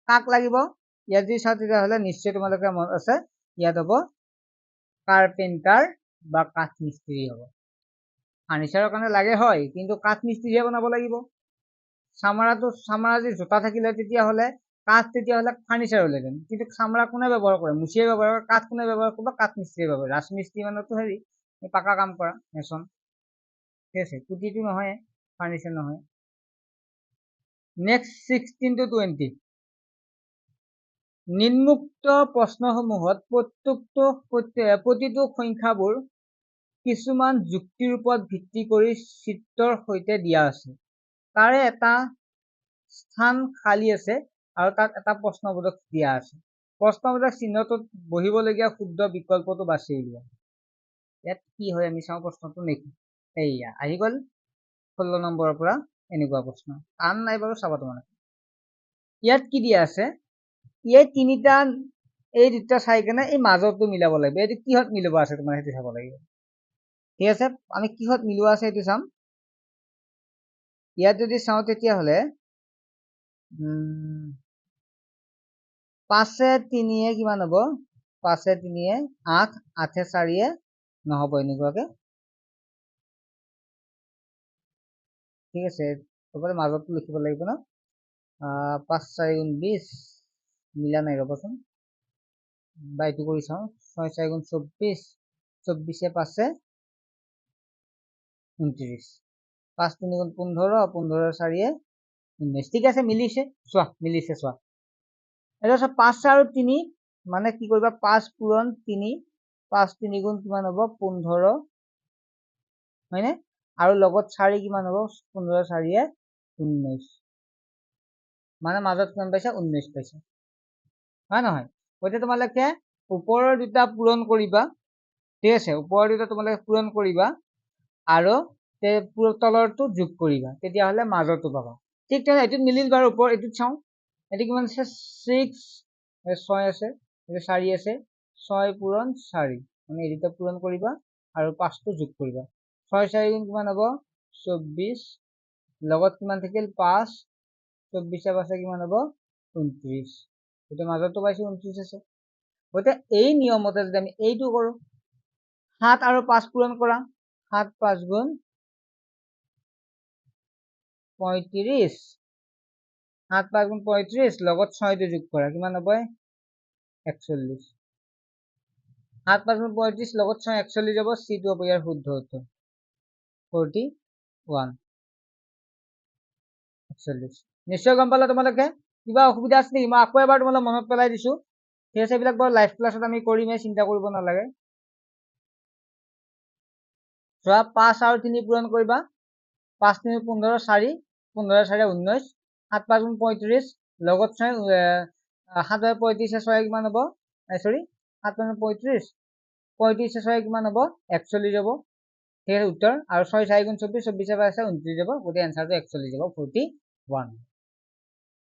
কাক লাগিব? ইয়াত যদি চাওঁ তেতিয়াহ'লে নিশ্চয় তোমালোকে মনত আছে, ইয়াত হ'ব কাৰ্পেণ্টাৰ বা কাঠ মিস্ত্ৰী হ'ব। ফাৰ্নিচাৰৰ কাৰণে লাগে হয়, কিন্তু কাঠ মিস্ত্ৰীহে বনাব লাগিব। চামৰা যদি জোতা থাকিলে তেতিয়াহ'লে কাঠ তেতিয়াহ'লে ফাৰ্নিচাৰ হ'লেহেঁতেন, কিন্তু চামৰা কোনে ব্যৱহাৰ কৰে? মুচিয়ে ব্যৱহাৰ কৰে। কাঠ কোনে ব্যৱহাৰ কৰিব? কাঠ মিস্ত্ৰীয়ে ব্যৱহাৰ কৰে। ৰাজমিস্ত্ৰী মানেতো হেৰি পাকা কাম কৰা, মেচন। ঠিক আছে, কুটিটো নহয়, ফাৰ্নিচাৰ নহয়। Next 16 to 20। নিম্নোক্ত প্ৰশ্নসমূহত প্ৰতিটো সংখ্যাবোৰ কিছুমান যুক্তিৰ ওপৰত ভিত্তি কৰি চিত্ৰৰ সৈতে দিয়া আছে। তাৰে এটা স্থান খালী আছে আৰু তাত এটা প্ৰশ্নবোধক দিয়া আছে। প্ৰশ্নবোধক চিহ্নটোত বহিবলগীয়া শুদ্ধ বিকল্পটো বাছি উলিওৱা। ইয়াত কি হয় আমি চাওঁ প্ৰশ্নটো নেকি? এইয়া আহি গ'ল 16 নম্বৰৰ পৰা এনেকুৱা প্ৰশ্ন। টান নাই বাৰু, চাবা তোমালোকে। ইয়াত কি দিয়া আছে? এই তিনিটা, এই দুটা চাই কেনে এই মাজৰটো মিলাব লাগিব। এইটো কিহত মিলাব আছে তোমাৰ সেইটো চাব লাগিব। ঠিক আছে, আমি কিহত মিলোৱা আছে সেইটো চাম। ইয়াত যদি চাওঁ তেতিয়াহ'লে 5 3 কিমান হ'ব? 5 3 8, 8 4 নহ'ব এনেকুৱাকে। ঠিক আছে, তাৰপৰা মাজতো লিখিব লাগিব ন। 5 4 20 মিলা নাই, ৰ'বচোন বা এইটো কৰি চাওঁ। 6 4 24, 24 5 29, 5 3 15, 15 4 19। ঠিক আছে, মিলিছে, চোৱা মিলিছে, চোৱা। এতিয়া চোৱা 5 আৰু 3 মানে কি কৰিবা? 5 পূৰণ 3, 5 3 কিমান হ'ব? 15, হয়নে? আৰু লগত 4 কিমান হ'ব? 15 4 19, মানে মাজত কিমান পাইছা? 19 পাইছা, হয় নহয়? গতিকে তোমালোকে ওপৰৰ দুটা পূৰণ কৰিবা। ঠিক আছে, ওপৰৰ দুটা তোমালোকে পূৰণ কৰিবা আৰু তলৰটো যোগ কৰিবা, তেতিয়াহ'লে মাজৰটো পাবা। ঠিক তেনেহ'লে এইটোত মিলিল বাৰু। ওপৰ এইটোত চাওঁ, এইটো কিমান আছে? 6, 6 আছে, 4 আছে, 6 পূৰণ 4, মানে এই দুটা পূৰণ কৰিবা আৰু 5টো যোগ কৰিবা। 6 4 কিমান হ'ব? 24, লগত কিমান থাকিল? 5, 24 5 কিমান হ'ব? 29, এতিয়া মাজৰটো পাইছো 29 আছে। গতিকে এই নিয়মতে যদি আমি এইটো কৰো, 7 আৰু 5 পূৰণ কৰা, 7 5 গুণ 35, 7 5 গুণ 35, লগত 6টো যোগ কৰা, কিমান হ'ব? 41, 7 5 গুণ 35, লগত 6 41 যাব। চিটো হ'ব ইয়াৰ শুদ্ধ উত্তৰ, 41, 41। নিশ্চয় গম পালা তোমালোকে? কিবা অসুবিধা আছে নেকি? মই আকৌ এবাৰ তোমালোক মনত পেলাই দিছো। ঠিক আছে, এইবিলাক বাৰু লাইভ ক্লাছত আমি কৰিমেই, চিন্তা কৰিব নালাগে। চোৱা, 5 আৰু 3 পূৰণ কৰিবা, 5 3 15, 4 15 4 19, 7 5 গুণ 35, লগত 6 7 35 6 কিমান হ'ব? সৰি 7 35, 35 6 কিমান হ'ব? 41 যাব। ঠিক আছে, উত্তৰ। আৰু 6 4 গুণ 24, 24 5 29 যাব। গতিকে এনচাৰটো 41 যাব, 41।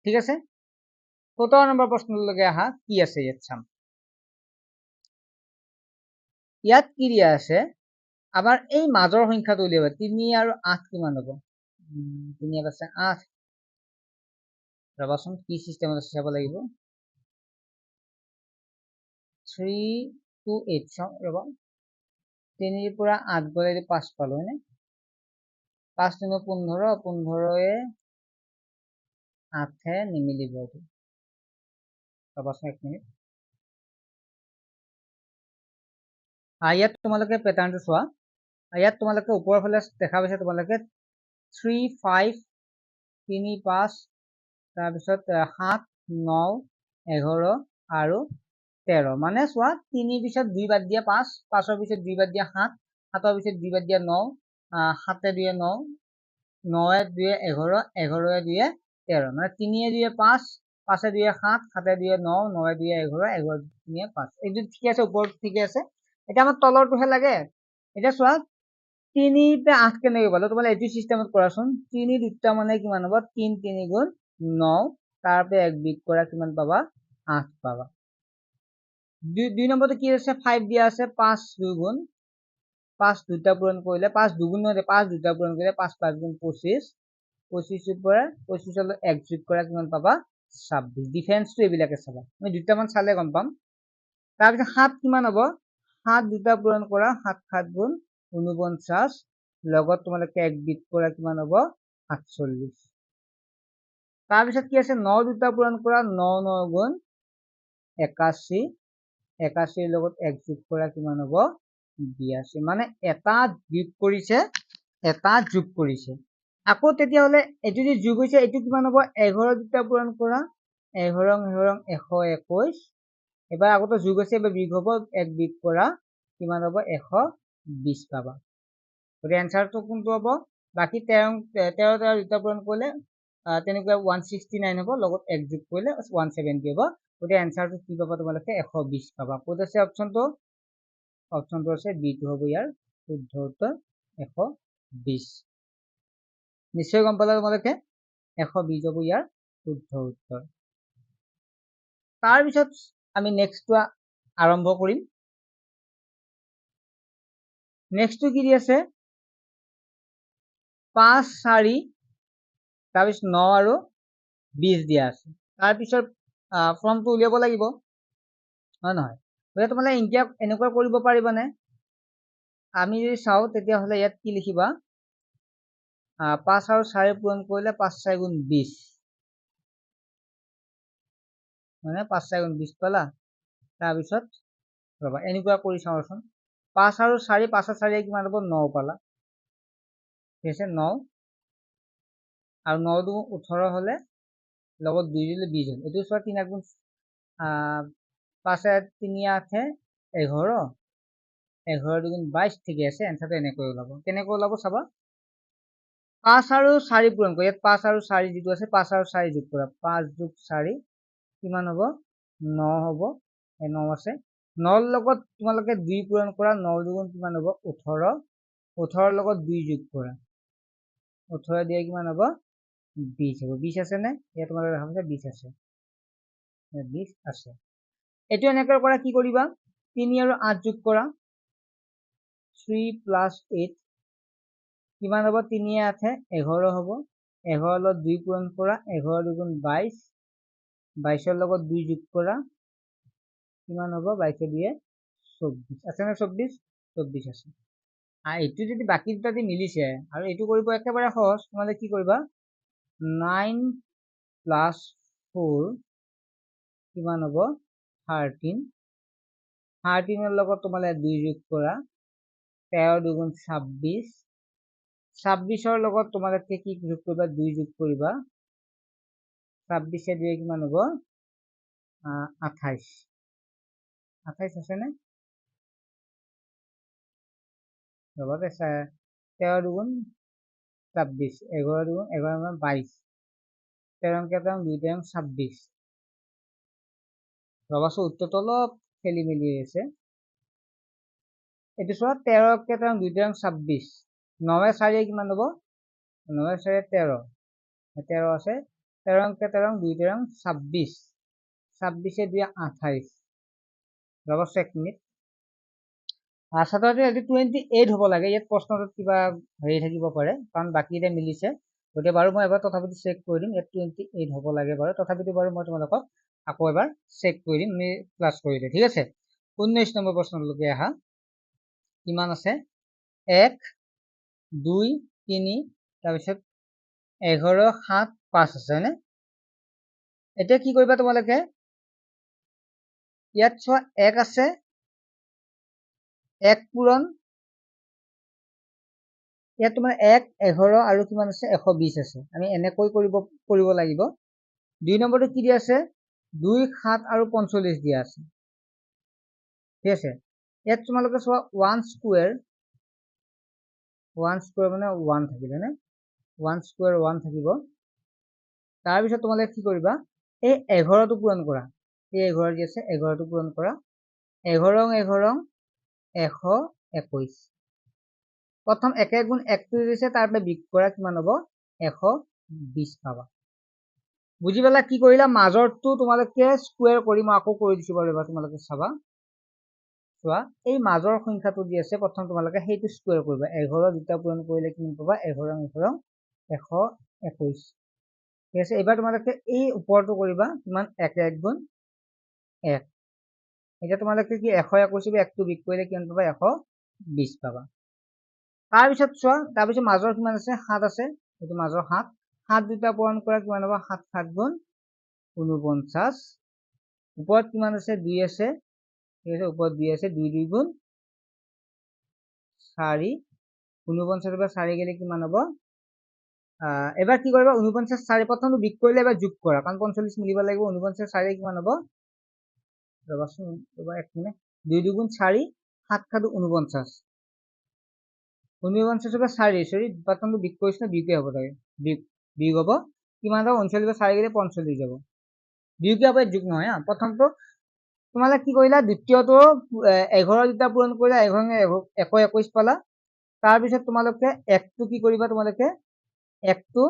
ঠিক আছে 17 নম্বৰ প্ৰশ্নলৈকে আহা কি আছে ইয়াত চাম ইয়াত কি দিয়া আছে আমাৰ এই মাজৰ সংখ্যাটো উলিয়াবা 3 আৰু 8 কিমান হ'ব 3 আছে 8 ৰবাচোন কি সিস্টেমত আছে চাব লাগিব 3 to 8 চাও ৰবা 3 ৰ পৰা 8 গলে 5 পালো হয়নে 5 3 15 15 8 নিমিলিব ৰবাচোন 1 মিনিট ইয়াত তোমালোকে পেটাৰ্ণটো চোৱা ইয়াত তোমালোকে ওপৰৰ ফালে দেখা পাইছা তোমালোকে 3 5 3 5 তাৰপিছত 7 9 11 আৰু 13 মানে চোৱা 3 পিছত 2 বাদ দিয়া 5 5 ৰ পিছত 2 বাদ দিয়া 7 7 ৰ পিছত 2 বাদ দিয়া 9 7 2 9 9 2 11 11 2 13 মানে 3 2 5 5 2 7 7 2 9 9 2 11 11 3 5 এইটো ঠিক আছে ওপৰত ঠিক আছে এটা আমাৰ তলৰটোহে লাগে এটা চোৱা 3 তে 8 কেনেকৈ পালো তোমালে এইটো সিস্টেমত কৰাচোন 3 দুটা মানে কিমান হ'ব 3 3 গুণ 9 তাৰ পৰা 1 বিয়োগ কৰা কিমান পাবা 8 পাবা 2 নম্বৰটো কি আছে 5 দিয়া আছে 5 2 গুণ 5 দুটা পূৰণ কৰিলে 5 দুগুণ নহয় 5 দুটা পূৰণ কৰিলে 5 5 গুণ 25 25 ৰ পৰা 25 লৈ 1 যোগ কৰা কিমান পাবা 26 ডিফাৰেন্সটো এইবিলাকে চাবা আমি দুটামান চালে গম পাম তাৰপিছত 7 কিমান হ'ব 7 দুটা পূৰণ কৰা 7 7 গুণ 49 লগত তোমালোকে 1 বিয়োগ কৰা কিমান হ'ব 48 তাৰপিছত কি আছে 9 দুটা পূৰণ কৰা 9 9 গুণ 81 81 লগত 1 যোগ কৰা কিমান হ'ব 82 মানে এটা বিয়োগ কৰিছে এটা যোগ কৰিছে আকৌ তেতিয়াহলে এইটো যে যোগ হৈছে এইটো কিমান হ'ব 11 দুটা পূৰণ কৰা 11 11 121 এবাৰ আগতে যোগ আছে এবাৰ বিয়োগ হ'ব 1 বিয়োগ কৰা কিমান হ'ব 120 পাবা গতিকে এনসাৰটো কোনটো হ'ব বাকি 13 13 দুটা পূৰণ কৰিলে তেনেকৈ 169 হ'ব লগত 1 যোগ কৰিলে 170 হ'ব গতিকে এনসাৰটো কি পাবা তোমালোকে 120 পাবা ক'ত আছে অপচনটো আছে বি টো হ'ব ইয়াৰ শুদ্ধ উত্তৰ 120 নিশ্চয় গম পালা তোমালোকে 120 হ'ব ইয়াৰ শুদ্ধ উত্তৰ তাৰ পিছত আমি নেক্সটটো আৰম্ভ কৰিম নেক্সটটো কি দি আছে 5 4 তাৰপিছত 9 আৰু 20 দিয়া আছে তাৰ পিছত ফৰ্মটো উলিয়াব লাগিব হয় নহয় গতিকে তোমালোকে এতিয়া এনেকুৱা কৰিব পাৰিবানে আমি যদি চাওঁ তেতিয়াহ'লে ইয়াত কি লিখিবা 5 আৰু 4 পূৰণ কৰিলে 5 4 গুণ 20 মানে 5 4 গুণ 20 পালা তাৰপিছত ৰবা এনেকুৱা কৰি চাওঁচোন 5 আৰু 4 5 আৰু 4 কিমান হ'ব 9 পালা ঠিক আছে 9 আৰু 9 দুগুণ 18 হলে লগত 2 দিলে 20 হ'ল এইটো চোৱা 3 গুণ 5 3 8 11 11 দুগুণ 22 ঠিকে আছে এনসাৰটো এনেকৈ ওলাব কেনেকৈ ওলাব চাবা 5 আৰু 4 পূৰণ কৰি ইয়াত 5 আৰু 4 যিটো আছে 5 আৰু 4 যোগ কৰা 5 যোগ 4 কিমান হ'ব 9 হ'ব 9 আছে 9 লগত তোমালোকে 2 পূৰণ কৰা 9 দুগুণ কিমান হ'ব 18 18 লগত 2 যোগ কৰা 18 দিয়ে কিমান হ'ব 20 হ'ব 20 আছে নে ইয়াত তোমালোকে দেখা পাইছা 20 আছে 20 আছে এইটো এনেকৈ কৰা কি কৰিবা 3 আৰু 8 যোগ কৰা 3 + 8 কিমান হ'ব 3 8 11 হ'ব 11 লগত 2 পূৰণ কৰা 11 দুগুণ 22 22 লগত 2 যোগ কৰা কিমান হ'ব 22 দিয়ে 24 আছে নে 24 আছে এইটো যদি বাকি দুটা দি মিলিছে আৰু এইটো কৰিব একেবাৰে সহজ তোমালে কি কৰিবা 9 + 4 কিমান হ'ব 13 13 লগত তোমালে 2 যোগ কৰা 13 দুগুণ 26 26 লগত তোমালোকে কি যোগ কৰিবা 2 যোগ কৰিবা 26 দিয়ে কিমান হ'ব 28 28 আছে নে ৰবা 13 দুগুণ 26 11 দুগুণ 11 22 13 কেইটাং 2 তেৰং 26 ৰবাচোন উত্তৰটো অলপ খেলি মেলি আছে এইটো চোৱা 13 কেইটাং 2 তেৰং 26 9 4 কিমান হ'ব 9 4 13 13 আছে 13 কে 13 2 13 26 26 2 28 ৰ'ব এক মিনিট সাধাৰণতে আজি 28 হ'ব লাগে ইয়াত প্ৰশ্নটোত কিবা হেৰি থাকিব পাৰে কাৰণ বাকীতে মিলিছে গতিকে বাৰু মই এবাৰ তথাপিতো চেক কৰি দিম ইয়াত 28 হ'ব লাগে বাৰু তথাপিতো বাৰু মই তোমালোকক আকৌ এবাৰ চেক কৰি দিম আমি ক্লাছ কৰিলে ঠিক আছে 19 নম্বৰ প্ৰশ্নলৈকে আহা কিমান আছে 1 2 3 তাৰপিছত 11 7 5 আছে হয়নে এতিয়া কি কৰিবা তোমালোকে ইয়াত চোৱা 1 আছে 1 পূৰণ ইয়াত তোমাৰ 1 11 আৰু কিমান আছে 120 আছে আমি এনেকৈ কৰিব লাগিব 2 নম্বৰটো কি দিয়া আছে 2 7 আৰু 45 দিয়া আছে ঠিক আছে ইয়াত তোমালোকে চোৱা 1 স্কয়াৰ মানে 1 থাকিব না 1 স্কয়াৰ 1 থাকিব তাৰ পিছত তোমালোকে কি কৰিবা এই 11 টো পূৰণ কৰা এই 11 যি আছে 11 টো পূৰণ কৰা 11 11 121 প্ৰথম 1 গুণ 1 টো দিছে তাৰ পৰা বিয়োগ কৰা কিমান হ'ব 120 পাবা বুজি পালা কি কৰিলা মাজৰটো তোমালোকে স্কয়াৰ কৰি মই আকৌ কৰি দিছো বাৰু এবাৰ তোমালোকে চাবা চোৱা এই মাজৰ সংখ্যাটো যি আছে প্ৰথম তোমালোকে সেইটো স্কয়াৰ কৰিবা 11 দুটা পূৰণ কৰিলে কিমান পাবা 11 11 121 ঠিক আছে এবাৰ তোমালোকে এই ওপৰটো কৰিবা কিমান 1 1 গুণ 1 এতিয়া তোমালোকে কি 121 1 টো বিয়োগ কৰিলে কিমান পাবা 120 পাবা তাৰ পিছত চোৱা তাৰ পিছত মাজৰ কিমান আছে 7 আছে এটো মাজৰ 7 7 দুটা পূৰণ কৰা কিমান হ'ব 7 7 গুণ 49 ওপৰত কিমান আছে 2 আছে ঠিক আছে ওপৰত 2 আছে 2 2 গুণ 4 49 পৰা 4 গেলে কিমান হ'ব এবাৰ কি কৰিবা 49 4 প্ৰথমটো বিয়োগ কৰিলে এবাৰ যোগ কৰা কাৰণ 45 মিলিব লাগিব 49 4 কিমান হ'ব ৰবাচোন এবাৰ এক মিনিট 2 2 গুণ 4 7 7 49 49 পৰা 4 সৰি প্ৰথমটো বিয়োগ কৰিছ না বিয়োগে হ'ব লাগে বিয়োগ হ'ব কিমান হ'ব 39 পৰা 4 গেলে 45 যাব বিয়োগে হ'ব যোগ নহয় প্ৰথমটো তোমালোকে কি কৰিলা দ্বিতীয়টো 11 দুটা পূৰণ কৰিলা 121 পালা তাৰ পিছত তোমালোকে 1 টো কি কৰিবা তোমালোকে 1 টো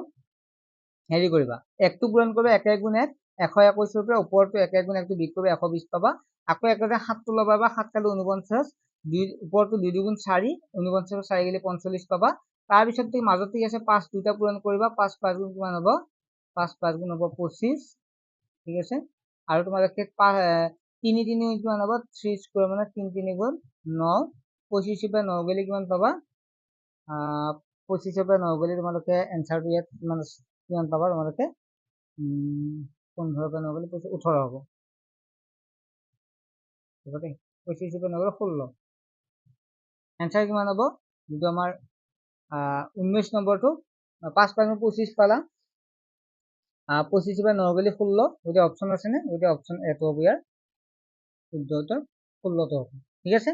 হেৰি কৰিবা 1 টো পূৰণ কৰিবা 1 1 গুণ 1 121 পৰা ওপৰটো 1 1 গুণ 1 টো বিয়োগ কৰিবা 120 পাবা আকৌ একেটা 7 টো লবা বা 7 কালে 49 ওপৰটো 2 2 গুণ 4 49 পৰা 4 গেলে 45 পাবা তাৰ পিছত তুমি মাজত কি আছে 5 দুটা পূৰণ কৰিবা 5 5 গুণ কিমান হ'ব 5 5 গুণ হ'ব 25 ঠিক আছে আৰু তোমালোকে 3 3 কিমান হ'ব 3 স্কয়াৰ মানে 3 3 গুণ 9 25 পৰা 9 গেলে কিমান পাবা 25 পৰা 9 গেলে তোমালোকে এনসাৰটো ইয়াত কিমান পাবা তোমালোকে 15 পৰা 9 গেলে 18 হ'ব ঠিক আছে 25 পৰা 9 গেলে 16 এনসাৰ কিমান হ'ব যেটো আমাৰ 19 নম্বৰটো 5 5 25 পালা 25 পৰা 9 গেলে 16 ওটা অপশন আছে না ওটা অপশন এটো হ'ব ইয়াৰ শুদ্ধটো 16 টো ঠিক আছে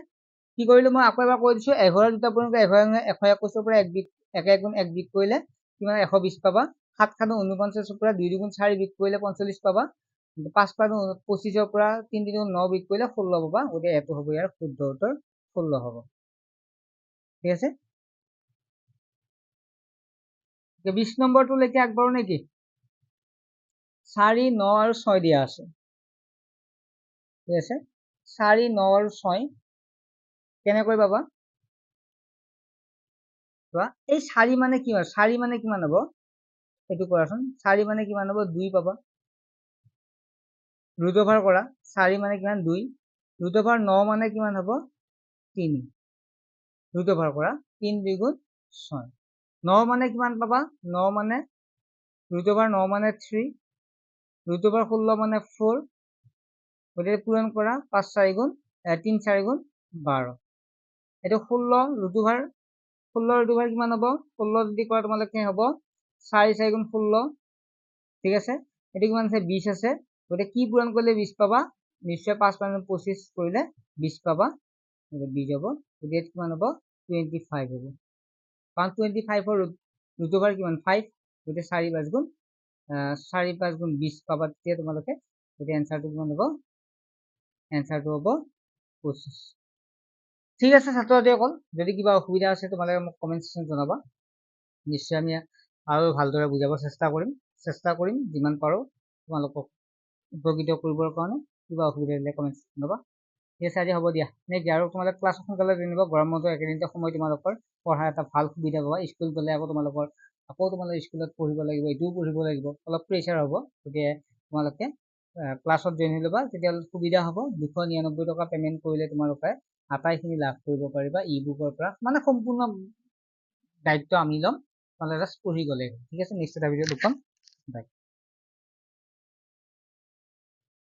কি কৰিলো মই আকৌ এবাৰ কৈ দিছো 11 দুটা পূৰণ কৰি 121 পৰা 1 1 গুণ 1 বিয়োগ কৰিলে কিমান 120 পাবা 7 7 49 পৰা 2 2 গুণ 4 বিয়োগ কৰিলে 45 পাবা 5 5 25 পৰা 3 3 9 বিয়োগ কৰিলে 16 পাবা ওটা এটো হ'ব ইয়াৰ শুদ্ধ উত্তৰ 16 হ'ব ঠিক আছে 20 নম্বৰটো লৈকে আগবাঢ়ো নেকি 4 9 আৰু 6 দিয়া আছে ঠিক আছে 4 9 আৰু 6 কেনেকৈ পাবা চোৱা এই 4 মানে কি হয় 4 মানে কিমান হ'ব এটো কৰাচোন 4 মানে কিমান হ'ব 2 পাবা ৰুট ওভাৰ কৰা 4 মানে কিমান 2 ৰুট ওভাৰ 9 মানে কিমান হ'ব 3 ৰুট ওভাৰ কৰা 3 2 গুণ 6 9 মানে কিমান পাবা 9 মানে ৰুট ওভাৰ 9 মানে 3 ৰুট ওভাৰ 16 মানে 4 গতিকে পূৰণ কৰা 5 4 গুণ 3 4 গুণ 12 এটো 16 ৰুট ওভাৰ 16 ৰুট ওভাৰ কিমান হ'ব 16 যদি কৰা তোমালোকে হ'ব 4 4 গুণ 16 ঠিক আছে এটো কিমান আছে 20 আছে গতিকে কি পূৰণ কৰিলে 20 পাবা নিশ্চয় 5 5 25 কৰিলে 20 পাবা 20 হ'ব গতিকে কিমান হ'ব 25 হ'ব কাৰণ 25 ৰ ৰুট ওভাৰ কিমান 5 গতিকে 4 5 গুণ 4 5 গুণ 20 পাবা তেতিয়া তোমালোকে গতিকে এনসাৰটো কিমান হ'ব এনসাৰটো হ'ব 25 ঠিক আছে ছাত্ৰ ছাত্ৰীসকল যদি কিবা অসুবিধা আছে তোমালোকে মোক কমেন্ট সেকশনত জনাবা নিশ্চয় আমি আৰু ভালদৰে বুজাব চেষ্টা কৰিম চেষ্টা কৰিম যিমান পাৰোঁ তোমালোকক উপকৃত কৰিবৰ কাৰণে। কিবা অসুবিধা দিলে কমেণ্টছ জনাবা। ঠিক আছে, আজি হ'ব দিয়া নেক্সট। আৰু তোমালোকে ক্লাছ সোনকালে জানিবা, গৰম বন্ধ একেদিনতে সময় তোমালোকৰ পঢ়াৰ এটা ভাল সুবিধা পাবা। স্কুল গ'লে আকৌ তোমালোকৰ স্কুলত পঢ়িব লাগিব, এইটোও পঢ়িব লাগিব, অলপ প্ৰেছাৰ হ'ব। গতিকে তোমালোকে ক্লাছত জইন হৈ ল'বা, তেতিয়া সুবিধা হ'ব। 299 টকা পে'মেণ্ট কৰিলে তোমালোকে আটাইখিনি লাভ কৰিব পাৰিবা ই বুকৰ পৰা। মানে সম্পূৰ্ণ দায়িত্ব আমি ল'ম, তোমালোকে জাষ্ট পঢ়ি গ'লে। ঠিক আছে, নেক্সট এটা ভিডিঅ'ত লগ পাম। বাই।